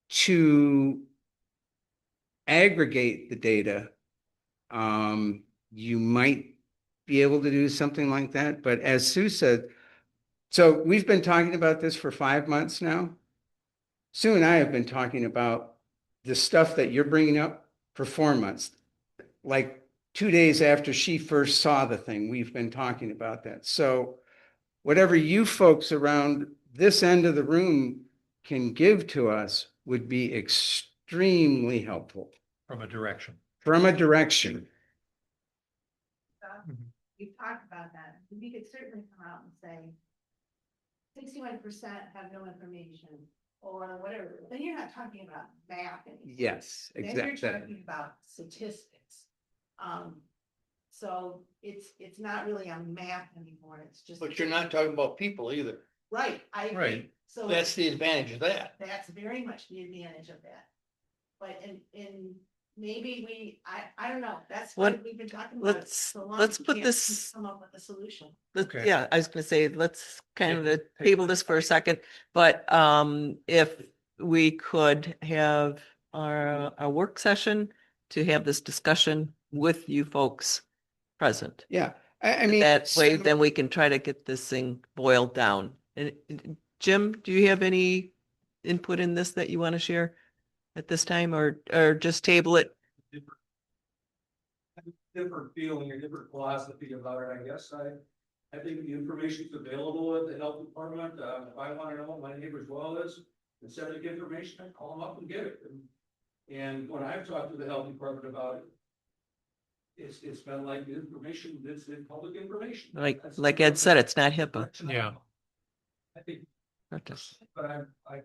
to aggregate the data, you might be able to do something like that, but as Sue said, so we've been talking about this for 5 months now. Sue and I have been talking about the stuff that you're bringing up for 4 months. Like 2 days after she first saw the thing, we've been talking about that. So whatever you folks around this end of the room can give to us would be extremely helpful From a direction. from a direction. We've talked about that. We could certainly come out and say 61% have no information or whatever. Then you're not talking about math anymore. Yes, Then you're exactly. talking about statistics. So it's not really a map anymore. It's just. But you're not talking about people either. Right, I agree. Right. So That's the advantage of that. that's very much the advantage of that. But in maybe I don't know, that's what What- we've been talking about. it let's- so long, let's we put can't this- Come up with a solution. Okay. Yeah, I was gonna say, let's kind Yeah, of table this for a second, but if we could have our work session to have this discussion with you folks present. Yeah, I mean. That way, so- then we can try to get this thing boiled down. And Jim, do you have any input in this that you want to share at this time, or just table it? Different feeling or different philosophy about it, I guess. I think the information's available at the health department. If I want to know what my neighbor's well is, and septic information, I call them up and get it. And when I've talked to the health department about it, it's been like the information, it's in public information. That's- Like Ed said, it's not HIPAA. Yeah. I think, Not just- but I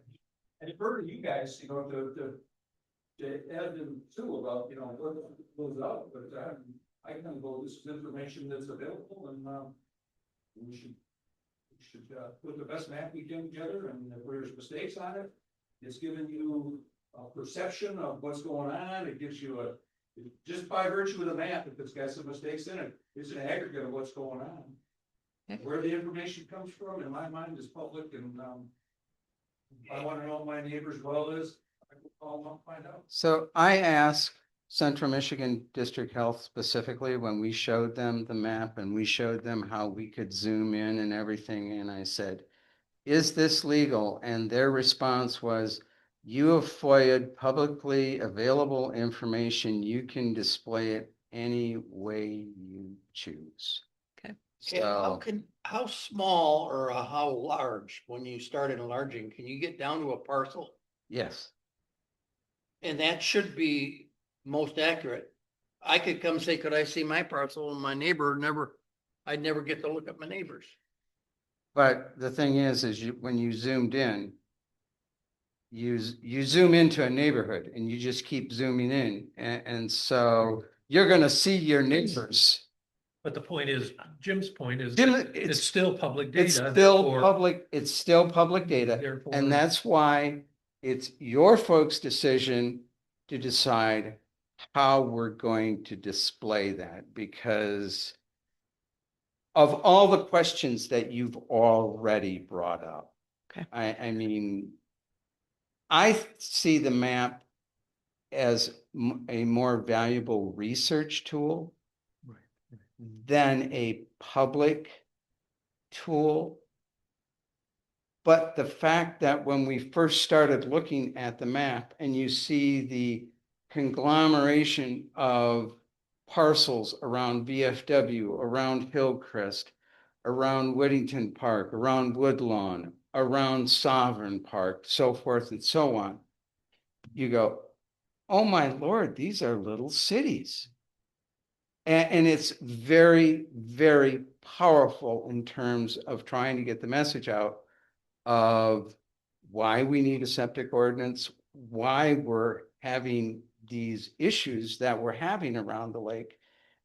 defer to you guys, you know, to Ed and Sue about, you know, what goes out, but I kind of go, this is information that's available, and we should put the best map we can together, and if there's mistakes on it, it's giving you a perception of what's going on. It gives you just by virtue of the map, if it's got some mistakes in it, it's an aggregate of what's going on. Okay. Where the information comes from, in my mind, is public, and if I want to know what my neighbor's well is, I will call them up, and find out. So I asked Central Michigan District Health specifically when we showed them the map and we showed them how we could zoom in and everything. And I said, is this legal? And their response was, you have FOIA'd publicly available information. You can display it any way you choose. Okay. Okay, So, how small or how large, when you start enlarging, can you get down to a parcel? yes, And that should be most accurate. I could come say, could I see my parcel, and my neighbor I'd never get to look at my neighbors. but the thing is when you zoomed in, you zoom into a neighborhood and you just keep zooming in. And so you're gonna see your neighbors. But the point is, Jim's point is, Jim, that it's still public data. It's still therefore- public, it's still public data. Therefore- And that's why it's your folks' decision to decide how we're going to display that, because of all the questions that you've already brought up. Okay. I mean, I see the map as a more valuable research tool than a public tool. But the fact that when we first started looking at the map and you see the conglomeration of parcels around VFW, around Hillcrest, around Whittington Park, around Woodlawn, around Sovereign Park, so forth and so on, you go, oh my Lord, these are little cities. And it's very, very powerful in terms of trying to get the message out of why we need a septic ordinance, why we're having these issues that we're having around the lake.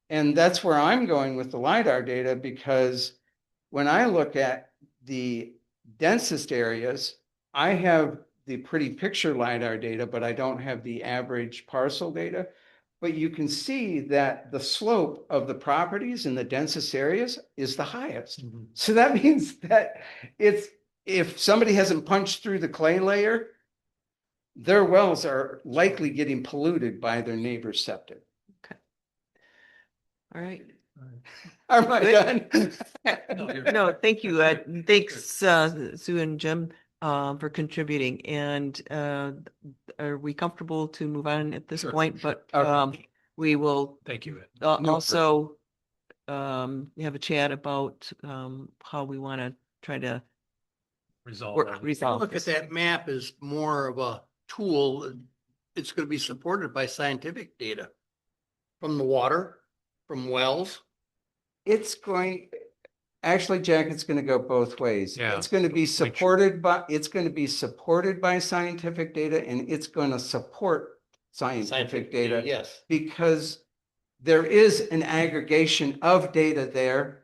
And that's where I'm going with the LiDAR data, because when I look at the densest areas, I have the pretty picture LiDAR data, but I don't have the average parcel data. But you can see that the slope of the properties in the densest areas is the highest. Mhm. So that means that if somebody hasn't punched through the clay layer, their wells are likely getting polluted by their neighbor's septic. All right. Am I Good. done? No, you're- No, thank you. Thanks, Sue and Jim, for contributing. And are we comfortable to move on at this Sure, point? sure. But Okay. we will Thank you, Ed. No also have a chat about how we want to try to Resolve. all this. resolve Look at this. that map as more of a tool. It's gonna be supported by scientific data from the water, from wells. It's going, actually, Jack, it's going to go both ways. Yeah. It's going to be supported by scientific data, and it's going to support scientific data. Yes. Because there is an aggregation of data there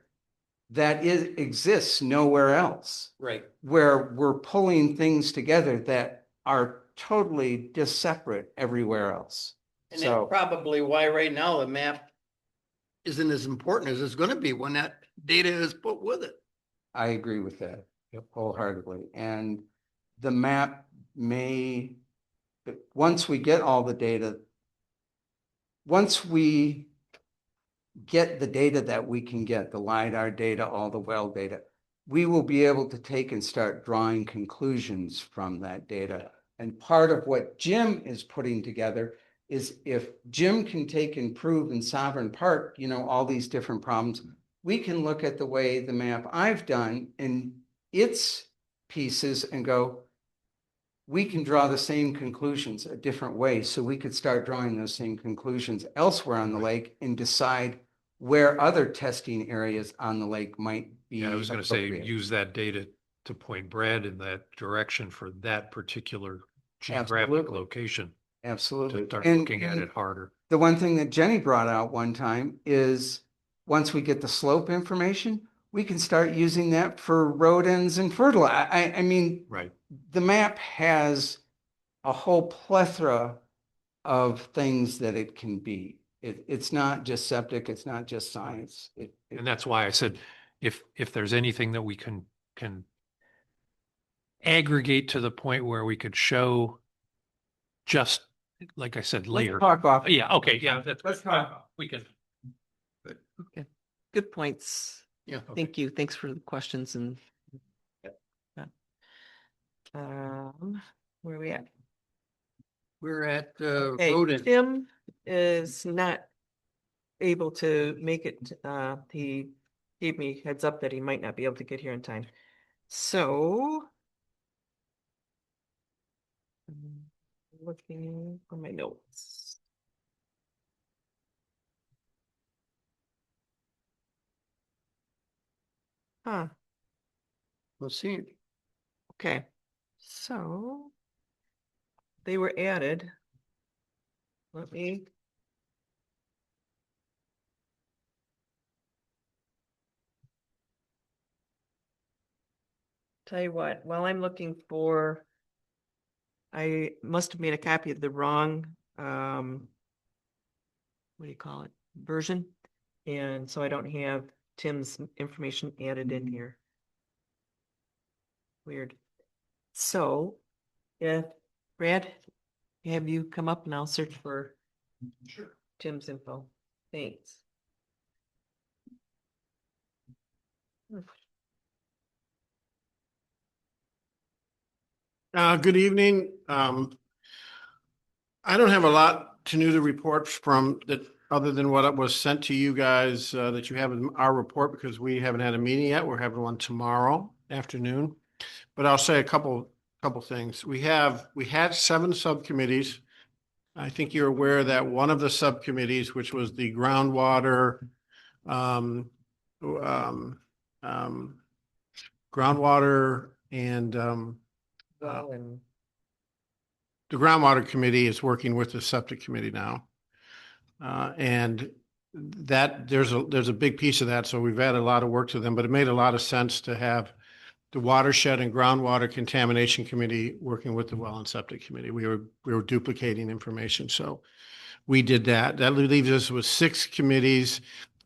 that exists nowhere else, Right. where we're pulling things together that are totally just separate everywhere else. And that's So probably why right now the map isn't as important as it's gonna be when that data is put with it. I agree with that wholeheartedly. And the map may, but once we get all the data, once we get the data that we can get, the LiDAR data, all the well data, we will be able to take and start drawing conclusions from that data. And part of what Jim is putting together is, if Jim can take and prove in Sovereign Park, all these different problems, we can look at the way the map I've done in its pieces and go, we can draw the same conclusions a different way. So we could start drawing those same conclusions elsewhere on the lake and decide where other testing areas on the lake might be. Yeah, I was gonna say, appropriate. use that data to point Brad in that direction for that particular geographic Absolutely. location. Absolutely. To start And- looking at and it harder. The one thing that Jenny brought out one time is, once we get the slope information, we can start using that for road ends and fertilizer. I mean, Right. the map has a whole plethora of things that it can be. It's not just septic, it's not just science. And that's why I said, if there's anything that we can aggregate to the point where we could show just, like I said, Let's layer. talk off. Yeah, okay, yeah, that's. Let's talk. We can. Good points. Yeah. Thank you. Thanks for the questions and Where are we at? We're at, Okay, road in. Tim is not able to make it. He gave me heads up that he might not be able to get here in time. So. Looking for my notes. Huh, Let's see. okay, so. They were added. Let me. Tell you what, while I'm looking for. I must have made a copy of the wrong, what do you call it, version? And so I don't have Tim's information added in here. Weird. So, if Brad, have you come up and I'll search for Tim's info? Thanks. Good evening. I don't have a lot to new the report from that, other than what was sent to you guys, that you have in our report, because we haven't had a meeting yet. We're having one tomorrow afternoon. But I'll say a couple things. We had 7 subcommittees. I think you're aware that one of the subcommittees, which was the groundwater, um, um, groundwater and, Well, and the groundwater committee is working with the septic committee now. And that there's a big piece of that. So we've added a lot of work to them, but it made a lot of sense to have the watershed and groundwater contamination committee working with the well and septic committee. We were duplicating information. So we did that. That leaves us with 6 committees.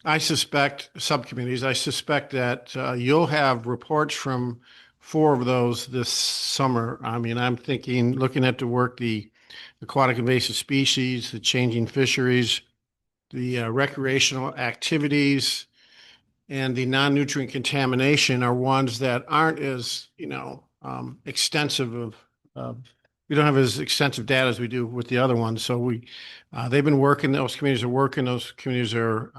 Subcommittees. I suspect that you'll have reports from 4 of those this summer. I mean, I'm thinking, looking at the work, the aquatic invasive species, the changing fisheries, the recreational activities, and the non-nutrient contamination are ones that aren't as, extensive we don't have as extensive data as we do with the other ones. So they've been working, those communities are working, those communities are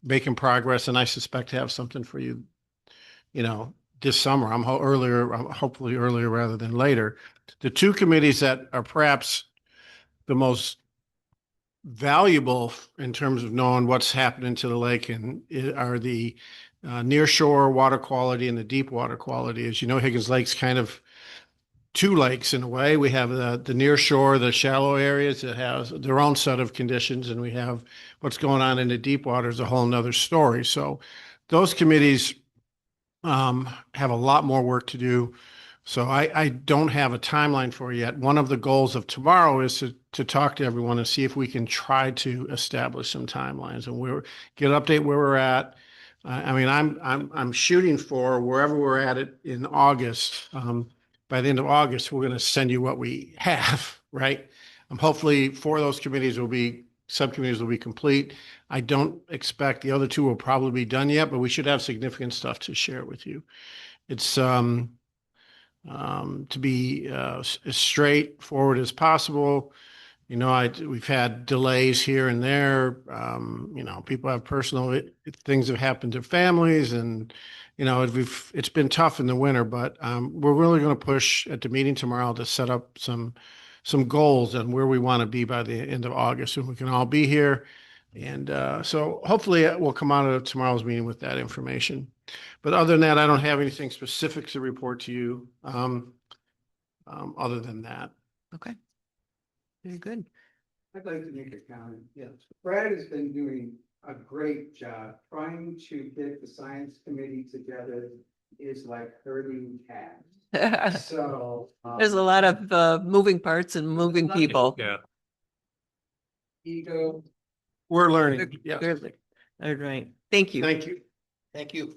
making progress, and I suspect to have something for you, this summer. Hopefully earlier rather than later. The 2 committees that are perhaps the most valuable in terms of knowing what's happening to the lake and are the near shore water quality and the deep water quality. As you know, Higgins Lake's kind of 2 lakes in a way. We have the near shore, the shallow areas that have their own set of conditions, and we have what's going on in the deep water is a whole nother story. So those committees have a lot more work to do. So I don't have a timeline for you yet. One of the goals of tomorrow is to talk to everyone and see if we can try to establish some timelines and get an update where we're at. I mean, I'm shooting for wherever we're at it in August. By the end of August, we're going to send you what we have, right? Hopefully 4 of those subcommittees will be complete. I don't expect the other 2 will probably be done yet, but we should have significant stuff to share with you. It's to be as straightforward as possible. We've had delays here and there. People have personal things have happened to families, and it's been tough in the winter. But we're really going to push at the meeting tomorrow to set up some goals and where we want to be by the end of August, and we can all be here. And so hopefully we'll come out of tomorrow's meeting with that information. But other than that, I don't have anything specific to report to you, other than that. okay. Very good. I'd like to make a comment. Yes. Brad has been doing a great job. Trying to get the science committee together is like herding cats. So. There's a lot of moving parts and moving people. Yeah. Ego. We're learning. Yeah. Clearly. All right, thank you. Thank you. Thank you.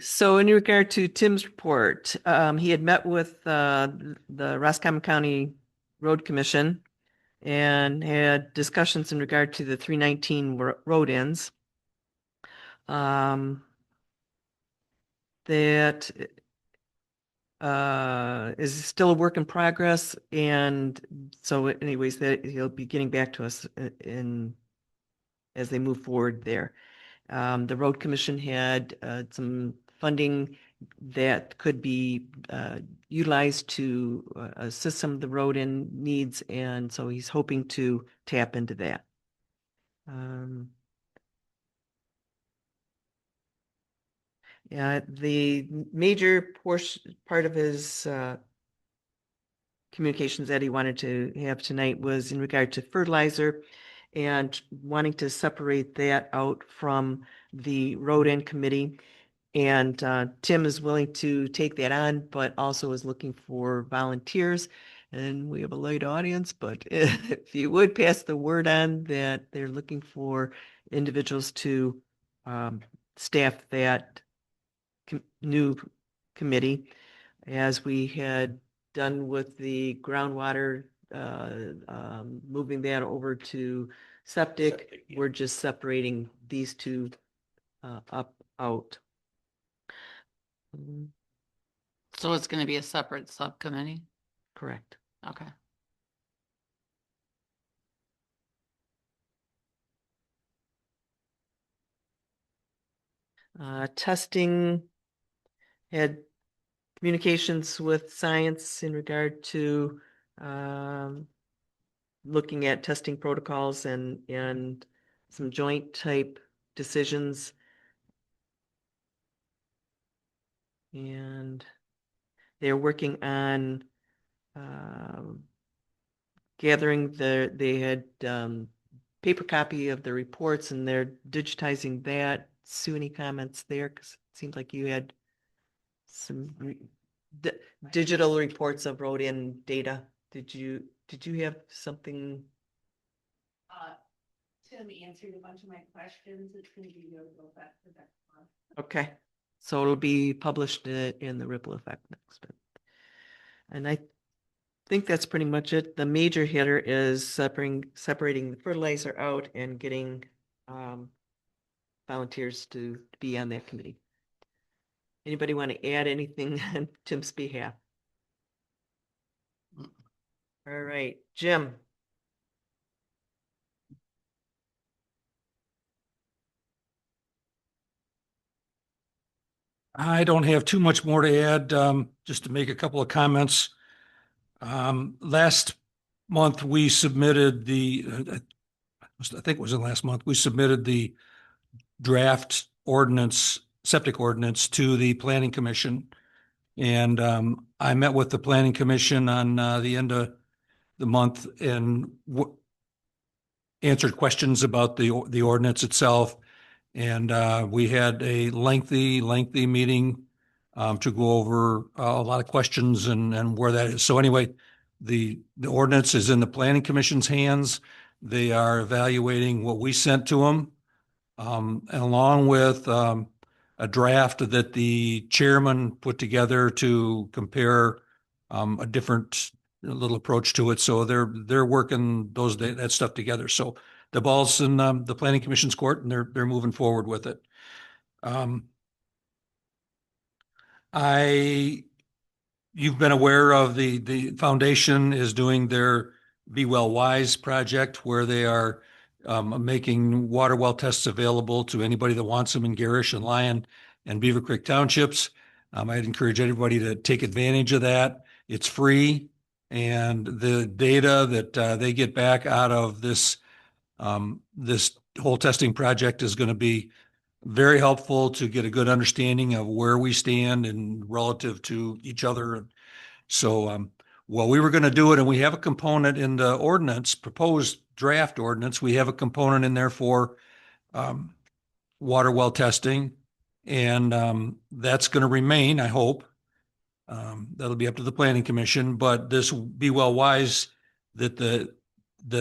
So in regard to Tim's report, he had met with the Roscommon County Road Commission and had discussions in regard to the 319 road ends. That is still a work in progress. And so anyways, that he'll be getting back to us in as they move forward there. The road commission had some funding that could be utilized to assist some of the road in needs, and so he's hoping to tap into that. Yeah, the major portion, part of his communications that he wanted to have tonight was in regard to fertilizer and wanting to separate that out from the road end committee. And Tim is willing to take that on, but also is looking for volunteers. And we have a light audience, but if you would pass the word on that they're looking for individuals to staff that new committee, as we had done with the groundwater, moving that over to septic. Septic, yeah. We're just separating these two out. So it's gonna be a separate subcommittee? Correct. Okay. Testing had communications with science in regard to looking at testing protocols and some joint type decisions. And they're working on gathering they had paper copy of the reports and they're digitizing that. Sue, any comments there? Because it seems like you had some digital reports of road in data. Did you have something? Tim answered a bunch of my questions. It's gonna be available back for next month. Okay, so it'll be published in the Ripple Effect next. And I think that's pretty much it. The major hitter is separating the fertilizer out and getting volunteers to be on that committee. Anybody want to add anything on Tim's behalf? All right, Jim. I don't have too much more to add, just to make a couple of comments. Last month, we submitted I think it was in last month, we submitted the draft ordinance, septic ordinance to the planning commission. And I met with the planning commission on the end of the month and answered questions about the ordinance itself. And we had a lengthy meeting to go over a lot of questions and where that is. So anyway, the ordinance is in the planning commission's hands. They are evaluating what we sent to them, along with a draft that the chairman put together to compare a different little approach to it. So they're working that stuff together. So the ball's in the planning commission's court, and they're moving forward with it. You've been aware of the foundation is doing their Be Well Wise project, where they are making water well tests available to anybody that wants them in Garish and Lyon and Beaver Creek townships. I'd encourage everybody to take advantage of that. It's free, and the data that they get back out of this whole testing project is going to be very helpful to get a good understanding of where we stand and relative to each other. And so, well, we were going to do it, and we have a component in the ordinance, proposed draft ordinance. We have a component in there for water well testing, and that's going to remain, I hope. That'll be up to the planning commission, but this Be Well Wise that the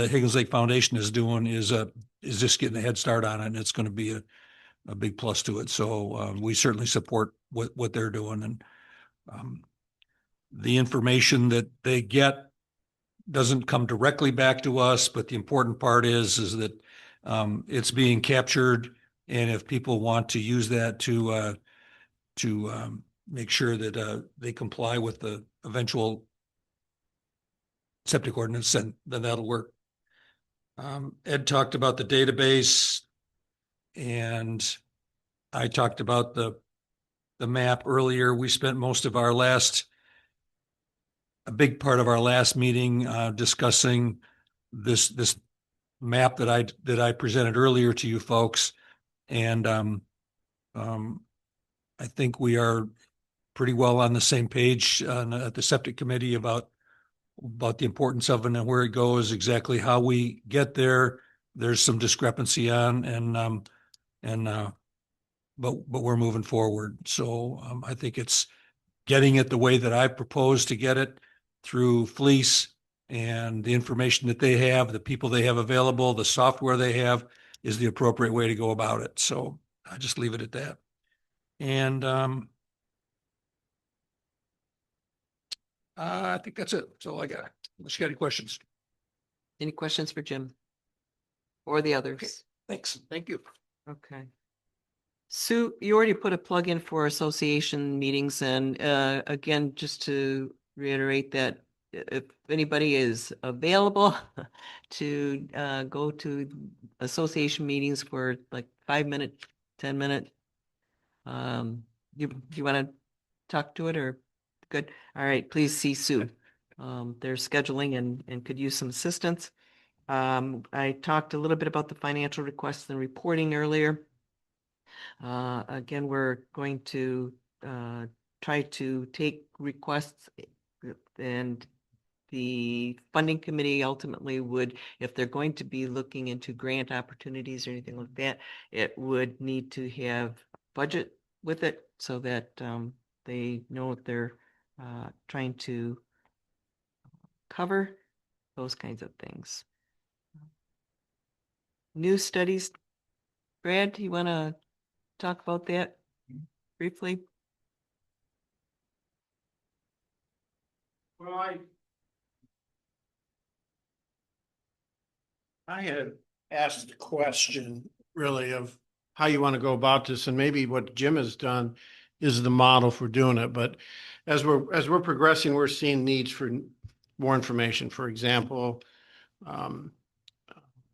Higgins Lake Foundation is doing is just getting a head start on it, and it's going to be a big plus to it. So we certainly support what they're doing, and the information that they get doesn't come directly back to us, but the important part is that it's being captured, and if people want to use that to make sure that they comply with the eventual septic ordinance, and then that'll work. Ed talked about the database, and I talked about the map earlier. We spent most of a big part of our last meeting discussing this map that I presented earlier to you folks. And I think we are pretty well on the same page at the septic committee about the importance of it and where it goes, exactly how we get there. There's some discrepancy on, but we're moving forward. So I think it's getting it the way that I proposed to get it through Fleece, and the information that they have, the people they have available, the software they have is the appropriate way to go about it. So I just leave it at that. And I think that's it. That's all I got. Unless you got any questions. Any questions for Jim? Or the others? Thanks. Thank you. Okay. Sue, you already put a plug in for association meetings, and again, just to reiterate that if anybody is available to go to association meetings for like 5 minute, 10 minute, you want to talk to it or good? All right, please see Sue. They're scheduling and could use some assistance. I talked a little bit about the financial requests and reporting earlier. Again, we're going to try to take requests, and the funding committee ultimately would, if they're going to be looking into grant opportunities or anything like that, it would need to have budget with it so that they know what they're trying to cover, those kinds of things. New studies, Brad, do you want to talk about that briefly? Well, I had asked the question really of how you want to go about this, and maybe what Jim has done is the model for doing it. But as we're progressing, we're seeing needs for more information. For example,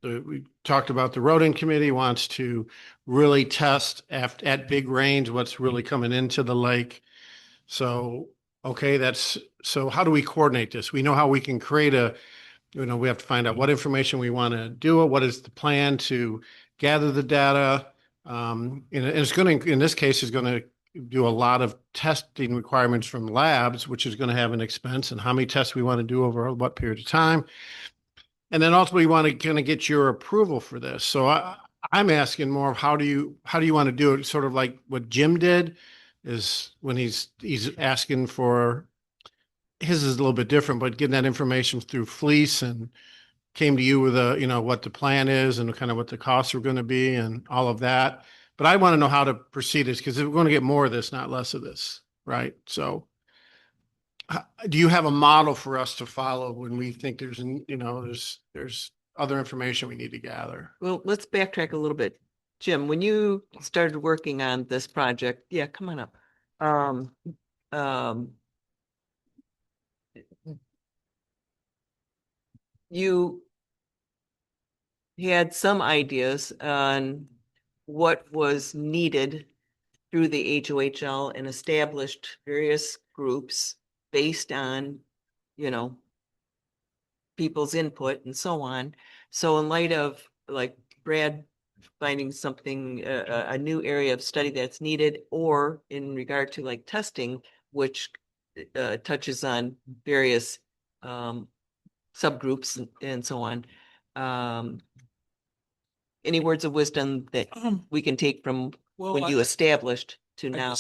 we talked about the rodent committee wants to really test at big range what's really coming into the lake. So, okay, so how do we coordinate this? We know how we can create we have to find out what information we want to do, what is the plan to gather the data. And it's going to, in this case, is going to do a lot of testing requirements from labs, which is going to have an expense, and how many tests we want to do over what period of time. And then ultimately we want to kind of get your approval for this. So I'm asking more of how do you want to do it? Sort of like what Jim did is when he's asking for, his is a little bit different, but getting that information through Fleece and came to you with what the plan is and kind of what the costs are going to be and all of that. But I want to know how to proceed this because we're going to get more of this, not less of this. Right. So do you have a model for us to follow when we think there's other information we need to gather? Well, let's backtrack a little bit. Jim, when you started working on this project, yeah, come on up. You had some ideas on what was needed through the HOHL and established various groups based on, people's input and so on. So in light of like Brad finding something, a new area of study that's needed, or in regard to like testing, which touches on various subgroups and so on. Any words of wisdom that we can take from when you established to now?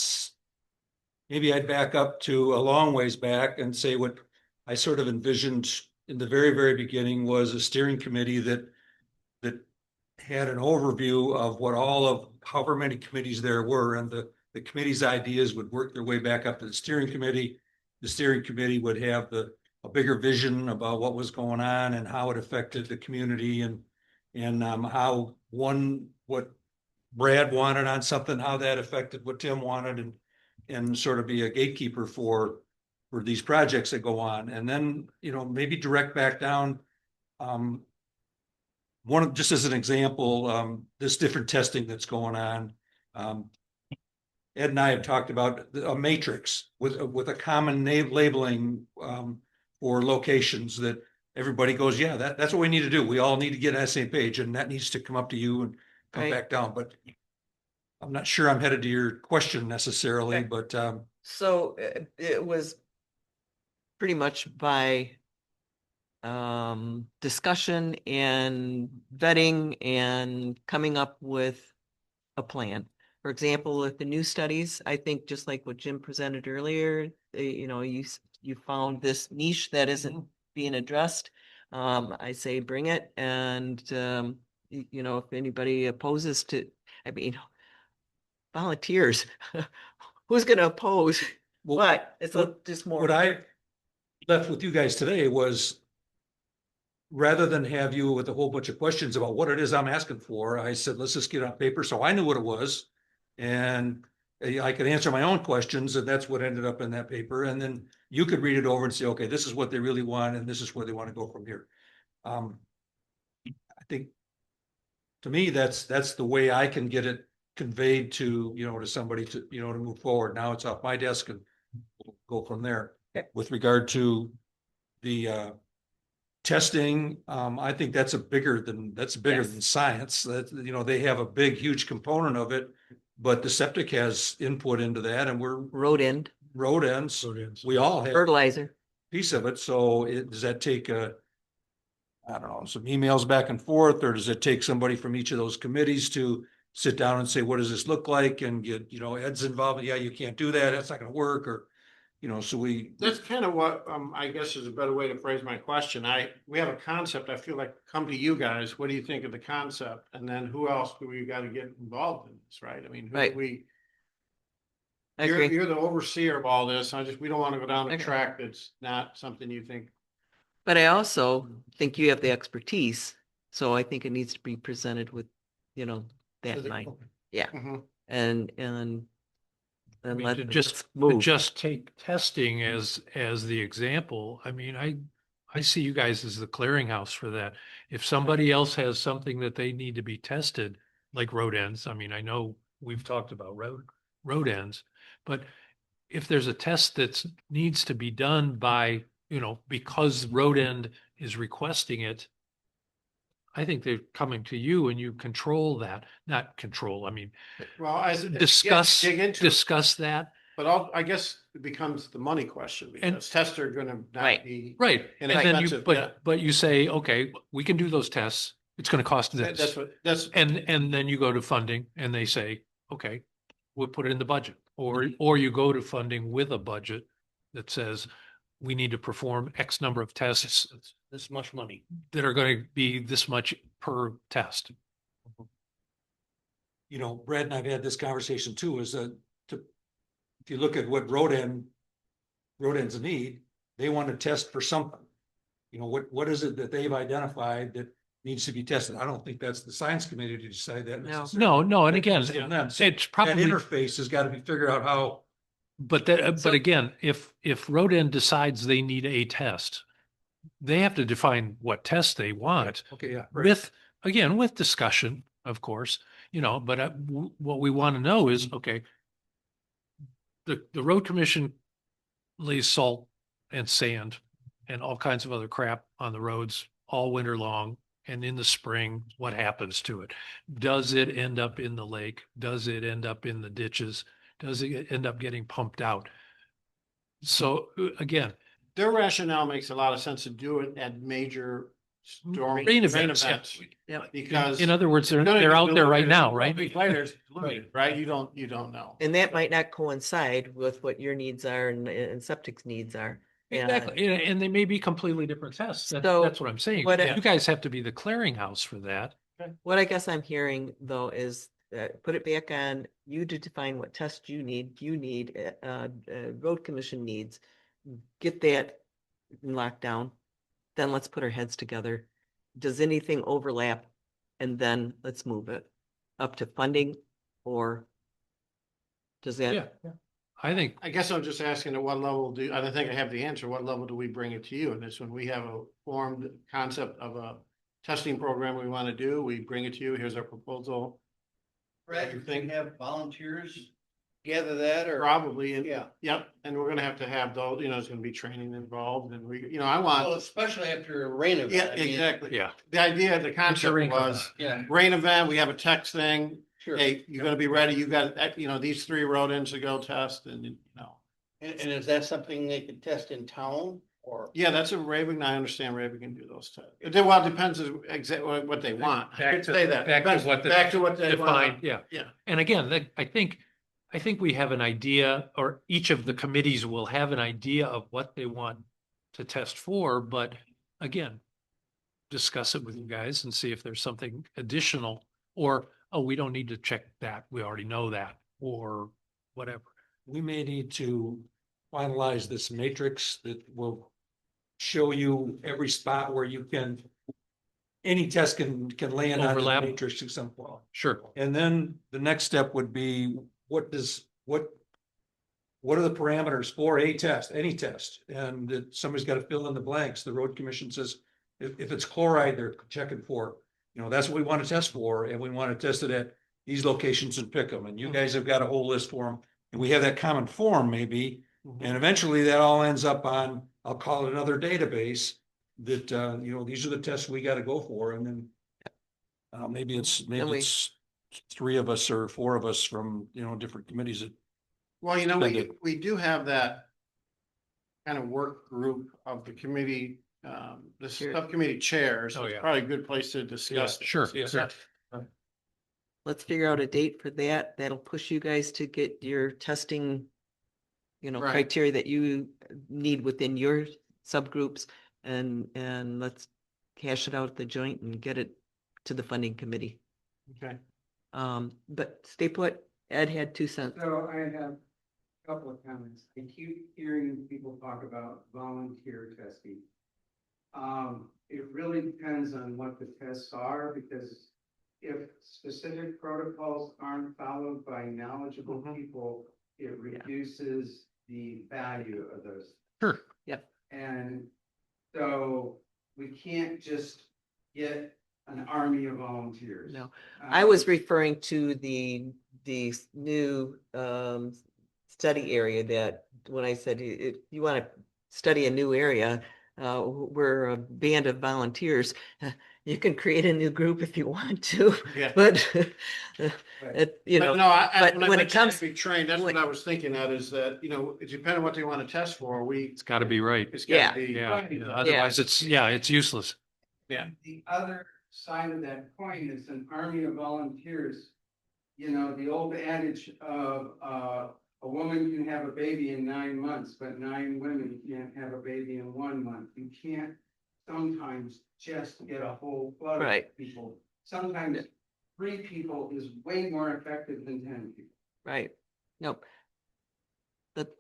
Maybe I'd back up to a long ways back and say what I sort of envisioned in the very, very beginning was a steering committee that had an overview of what all of however many committees there were, and the committee's ideas would work their way back up to the steering committee. The steering committee would have a bigger vision about what was going on and how it affected the community, and how what Brad wanted on something, how that affected what Tim wanted, and sort of be a gatekeeper for these projects that go on. And then, maybe direct back down. Just as an example, this different testing that's going on. Ed and I have talked about a matrix with a common labeling for locations that everybody goes, yeah, that's what we need to do. We all need to get on the same page, and that needs to come up to you and come Right. back down. But I'm not sure I'm headed to your question necessarily, Okay. but So it was pretty much by discussion and vetting and coming up with a plan. For example, with the new studies, I think just like what Jim presented earlier, you found this niche that isn't being addressed. I say bring it, and if anybody opposes to, I mean, volunteers, who's gonna oppose? Well, But it's just more. what I left with you guys today was, rather than have you with a whole bunch of questions about what it is I'm asking for, I said, let's just get it on paper. So I knew what it was. And I could answer my own questions, and that's what ended up in that paper. And then you could read it over and say, okay, this is what they really want, and this is where they want to go from here. I think, to me, that's the way I can get it conveyed to, to somebody to, to move forward. Now it's off my desk, and we'll go from there. Okay. With regard to the testing, I think that's bigger than science. That, they have a big, huge component of it, but the septic has input into that, and we're Road end, road ends. We all have a fertilizer. piece of it. So does that take I don't know, some emails back and forth, or does it take somebody from each of those committees to sit down and say, what does this look like? And get, Ed's involved. Yeah, you can't do that. That's not going to work. Or, so That's kind of what, I guess is a better way to phrase my question. We have a concept. I feel like come to you guys. What do you think of the concept? And then who else do we got to get involved in this, right? I mean, who Right. do we, I you're, agree. you're the overseer of all this. We don't want to go down a Okay. track that's not something you think. But I also think you have the expertise, so I think it needs to be presented with, that in mind. Yeah, Mhm. and I mean, let's to just move. take testing as the example, I mean, I see you guys as the clearinghouse for that. If somebody else has something that they need to be tested, like road ends, I mean, I know we've talked about road ends, but if there's a test that needs to be done by, because road end is requesting it, I think they're coming to you and you control that, not control, I mean, Well, discuss dig into it. discuss that. But I guess it becomes the money question And- because tests are gonna not Right. be. Right, and then you, Inexpensive, yeah. but you say, okay, we can do those tests, it's gonna cost this. That's, And then you go to funding and they say, okay, we'll put it in the budget. Mm-hmm. Or you go to funding with a budget that says, we need to perform X number of tests this much money. that are going to be this much per test. Brad and I've had this conversation too, is that if you look at what road ends need, they want to test for something. What is it that they've identified that needs to be tested? I don't think that's the science committee to decide that. No. necessarily. No, and again, It's from them. So it's that probably, interface has got to be figured out how. but again, if Road End decides they need a test, they have to define what test they want. Okay, yeah. Right. with discussion, of course, but what we want to know is, okay, the road commission lays salt and sand and all kinds of other crap on the roads all winter long. And in the spring, what happens to it? Does it end up in the lake? Does it end up in the ditches? Does it end up getting pumped out? So again, Their rationale makes a lot of sense to do it at major storm. rain events. Yeah. Because. In other words, you're gonna they're get out there right diluted. now, right? Later, it's diluted, right? You don't know. And that might not coincide with what your needs are and septic's needs are. And Exactly. And they may be completely different tests. So That's what I'm saying. what- You guys have to be the clearinghouse for that. what I guess I'm hearing though is put it back on you to define what test you need, road commission needs. Get that locked down. Then let's put our heads together. Does anything overlap? And then let's move it up to funding, or does that? Yeah. I think, I guess I'm just asking at what level I think I have the answer. What level do we bring it to you? And this, when we have a formed concept of a testing program we want to do, we bring it to you. Here's our proposal. Brad, You you think- think have volunteers gather that or? Probably, and Yeah. yep, and we're gonna have those, there's gonna be training involved and I Well, want, especially after a rain event. yeah, I mean, exactly. yeah. The idea, the concept rain comes was, Yeah, rain event, we have a text thing. sure. Hey, you're gonna be ready. You got, these 3 road-ins to go test and. And is that something they could test in town or? Yeah, that's a Raven. I understand Raven can do those tests. Well, it depends exactly what they want. I Back could to- say that. back to Depends- what the- Back to what they defined, want. yeah. Yeah. And again, I think we have an idea, or each of the committees will have an idea of what they want to test for, but again, discuss it with you guys and see if there's something additional, or, oh, we don't need to check that. We already know that, or whatever. We may need to finalize this matrix that will show you every spot where you can, any test can land on the Overlap. matrix at some point. Sure. And then the next step would be, what are the parameters for a test, any test? And that somebody's got to fill in the blanks. The road commission says, if it's chloride, they're checking for, that's what we want to test for, and we want to test it at these locations and pick them. And you guys have got a whole list for them. And we have that common form maybe, and eventually that all ends up on, I'll call it another database that, these are the tests we got to go for, and then maybe it's Then we- 3 of us or 4 of us from, different committees that Well, Spend it. we do have that kind of work group of the committee, the Sure. subcommittee chairs. Oh, It's yeah. probably a good place to discuss. it. Sure. Yeah. sure. Let's figure out a date for that. That'll push you guys to get your testing, Right. criteria that you need within your subgroups, and let's cash it out at the joint and get it to the funding committee. Okay. But stay put. Ed had 2 cents. So I have a couple of comments. I keep hearing people talk about volunteer testing. It really depends on what the tests are, because if specific protocols aren't followed by knowledgeable Mhm. people, it reduces the value of those. Sure. And so we can't just get an army of volunteers. No. I was referring to the new study area that, when I said, if you want to study a new area, we're a band of volunteers. You can create a new group if you want to, Yeah. but But no, but when it mentioned comes- to be trained, that's when- what I was thinking at is that, it depends on what they want to test for. It's got to be right. It's Yeah. gotta be. Yeah. Otherwise, it's useless. Yeah. The other side of that coin is an army of volunteers. The old adage of, a woman can have a baby in 9 months, but 9 women can't have a baby in 1 month. You can't sometimes just get a whole flood Right. of people. Sometimes 3 people is way more effective than 10 people. right. Nope. But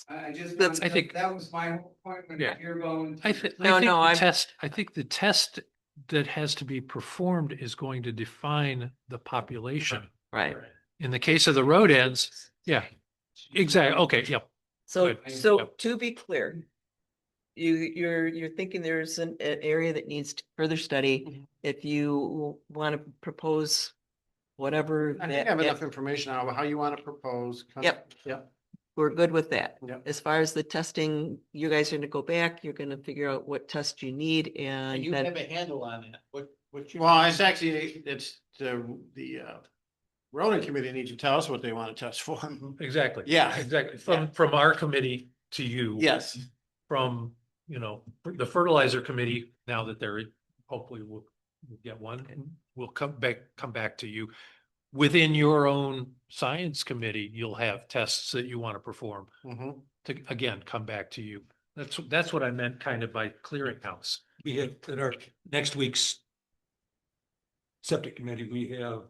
I just, That's- I think- that was my whole point when Yeah. you're going. I think No, no, I'm- I think the test that has to be performed is going to define the population. right. In the case of the road ends, yeah, exactly. Okay, yep. So, Good. so Yep. to be clear, you're thinking there's an area that needs further study. Mhm. If you want to propose whatever I think I that, have enough information on how you want to propose. Yep. Yep. we're good with that. Yep. As far as the testing, you guys are gonna go back, you're gonna figure out what test you need, And and you then, have a handle on that, what you. Well, it's actually, it's the roading committee needs to tell us what they want to test for. Exactly. Yeah. Exactly. From our committee to you. Yes. From, the fertilizer committee, now that they're, hopefully we'll get one, and we'll come back to you. Within your own science committee, you'll have tests that you want to perform Mhm. to, again, come back to you. That's what I meant kind of by clearinghouse. we have, at our next week's septic committee, are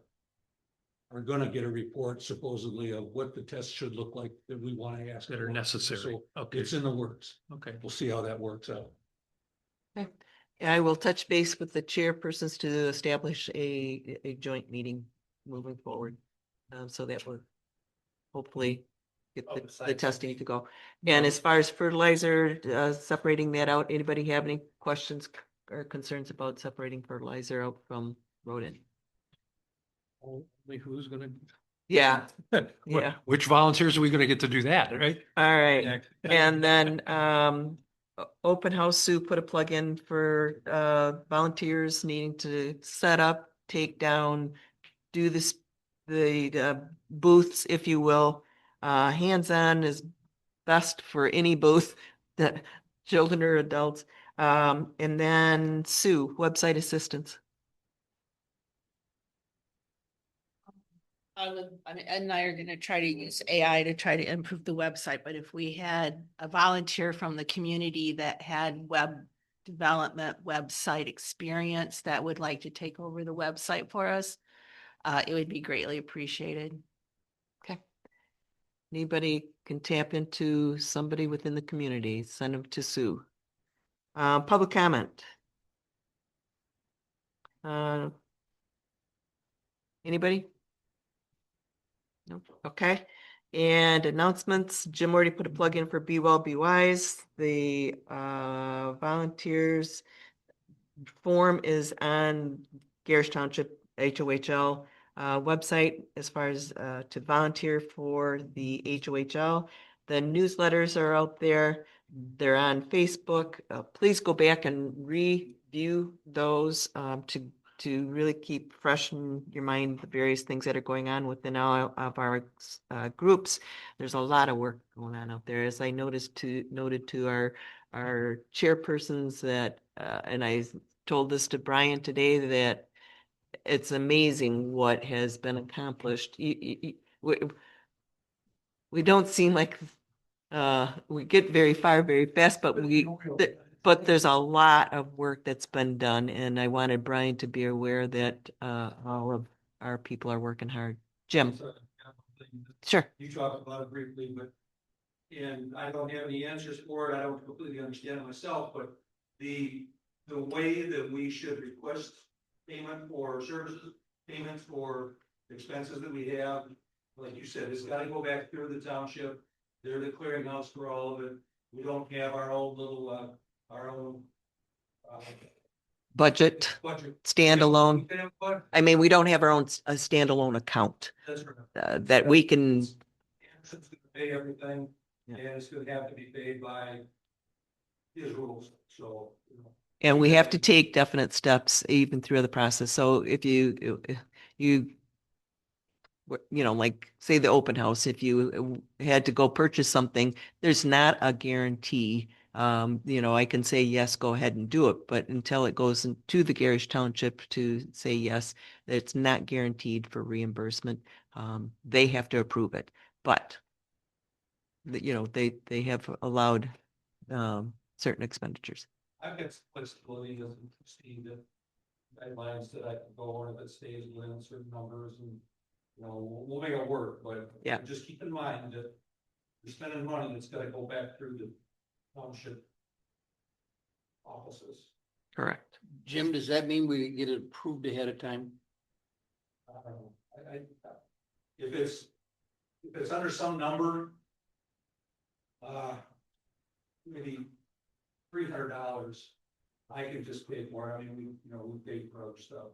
gonna get a report supposedly of what the tests should look like that we want to ask. That are for. necessary. So Okay, it's in the works. okay. We'll see how that works out. I will touch base with the chairpersons to establish a joint meeting moving forward. So that will hopefully get Oh, the besides testing to go. Yeah. And as far as fertilizer, separating that out, anybody have any questions or concerns about separating fertilizer out from rodent? Only who's gonna? Yeah, Wh- Yeah. Which volunteers are we gonna get to do that, right? all right. Yeah. And then open house, Sue put a plug in for volunteers needing to set up, take down, do this, the booths, if you will. Hands-on is best for any booth, that children or adults. And then Sue, website assistance. I mean, Ed and I are gonna try to use AI to try to improve the website, but if we had a volunteer from the community that had web development, website experience that would like to take over the website for us, it would be greatly appreciated. Okay. Anybody can tap into somebody within the community, send them to Sue. Public comment. Uh, Anybody? No, okay. And announcements, Jim already put a plug in for Be Well, Be Wise. The volunteers form is on Garrish Township HOHL website as far as to volunteer for the HOHL. The newsletters are out there. They're on Facebook. Please go back and review those to really keep fresh in your mind the various things that are going on within all of our groups. There's a lot of work going on out there, as I noted to our chairpersons that, and I told this to Brian today, that it's amazing what has been accomplished. We don't seem like we get very far very fast, but but there's a lot of work that's been done, and I wanted Brian to be aware that all of our people are working hard. Jim, sure. You talked about it briefly, but, and I don't have any answers for it, I don't completely understand it myself, but the way that we should request payment for services, payments for expenses that we have, like you said, it's gotta go back through the township. They're the clearinghouse for all of it. We don't have our own little, our own, Budget, budget. standalone. We have a budget. I mean, we don't have our own a standalone account That's right. that we can. It's gonna pay everything, Yeah. and it's gonna have to be paid by his rules, so. And we have to take definite steps even through the process. So if like say the open house, if you had to go purchase something, there's not a guarantee. I can say, yes, go ahead and do it, but until it goes into the Garrish Township to say yes, it's not guaranteed for reimbursement. They have to approve it, but they have allowed certain expenditures. I've got some flexibility as a Steve, that guidelines that I can go on if it stays within certain numbers, and, we'll make it work, but. Yeah. Just keep in mind that you're spending money that's gotta go back through the township offices. Correct. Jim, does that mean we get it approved ahead of time? I don't know, if it's under some number, maybe $300, I can just pay for it. I mean, we pay for other stuff.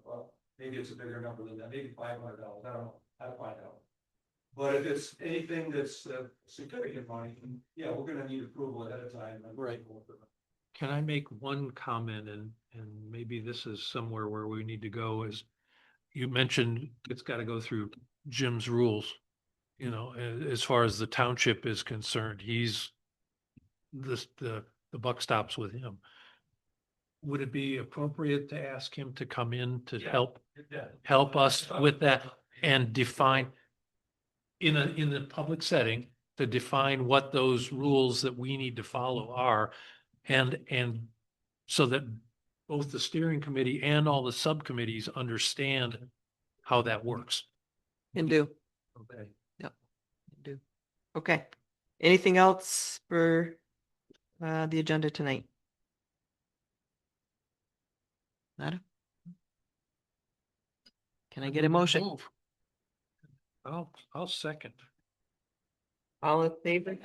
Maybe it's a bigger number than that, maybe $500. I don't know, I'll find out. But if it's anything that's significant money, yeah, we're gonna need approval ahead of time. Right. Can I make one comment, and maybe this is somewhere where we need to go, is you mentioned it's got to go through Jim's rules. As far as the township is concerned, the buck stops with him. Would it be appropriate to ask him to come in to help us with that and define in the public setting, to define what those rules that we need to follow are, and so that both the steering committee and all the subcommittees understand how that works? Can do. Okay. Do. Okay. Anything else for the agenda tonight? Nada? Can I get a motion? I'll second. All in favor?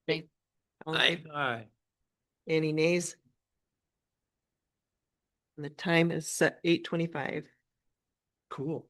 Me. All in Aye. favor? Aye. Any nays? And the time is set 8:25. Cool.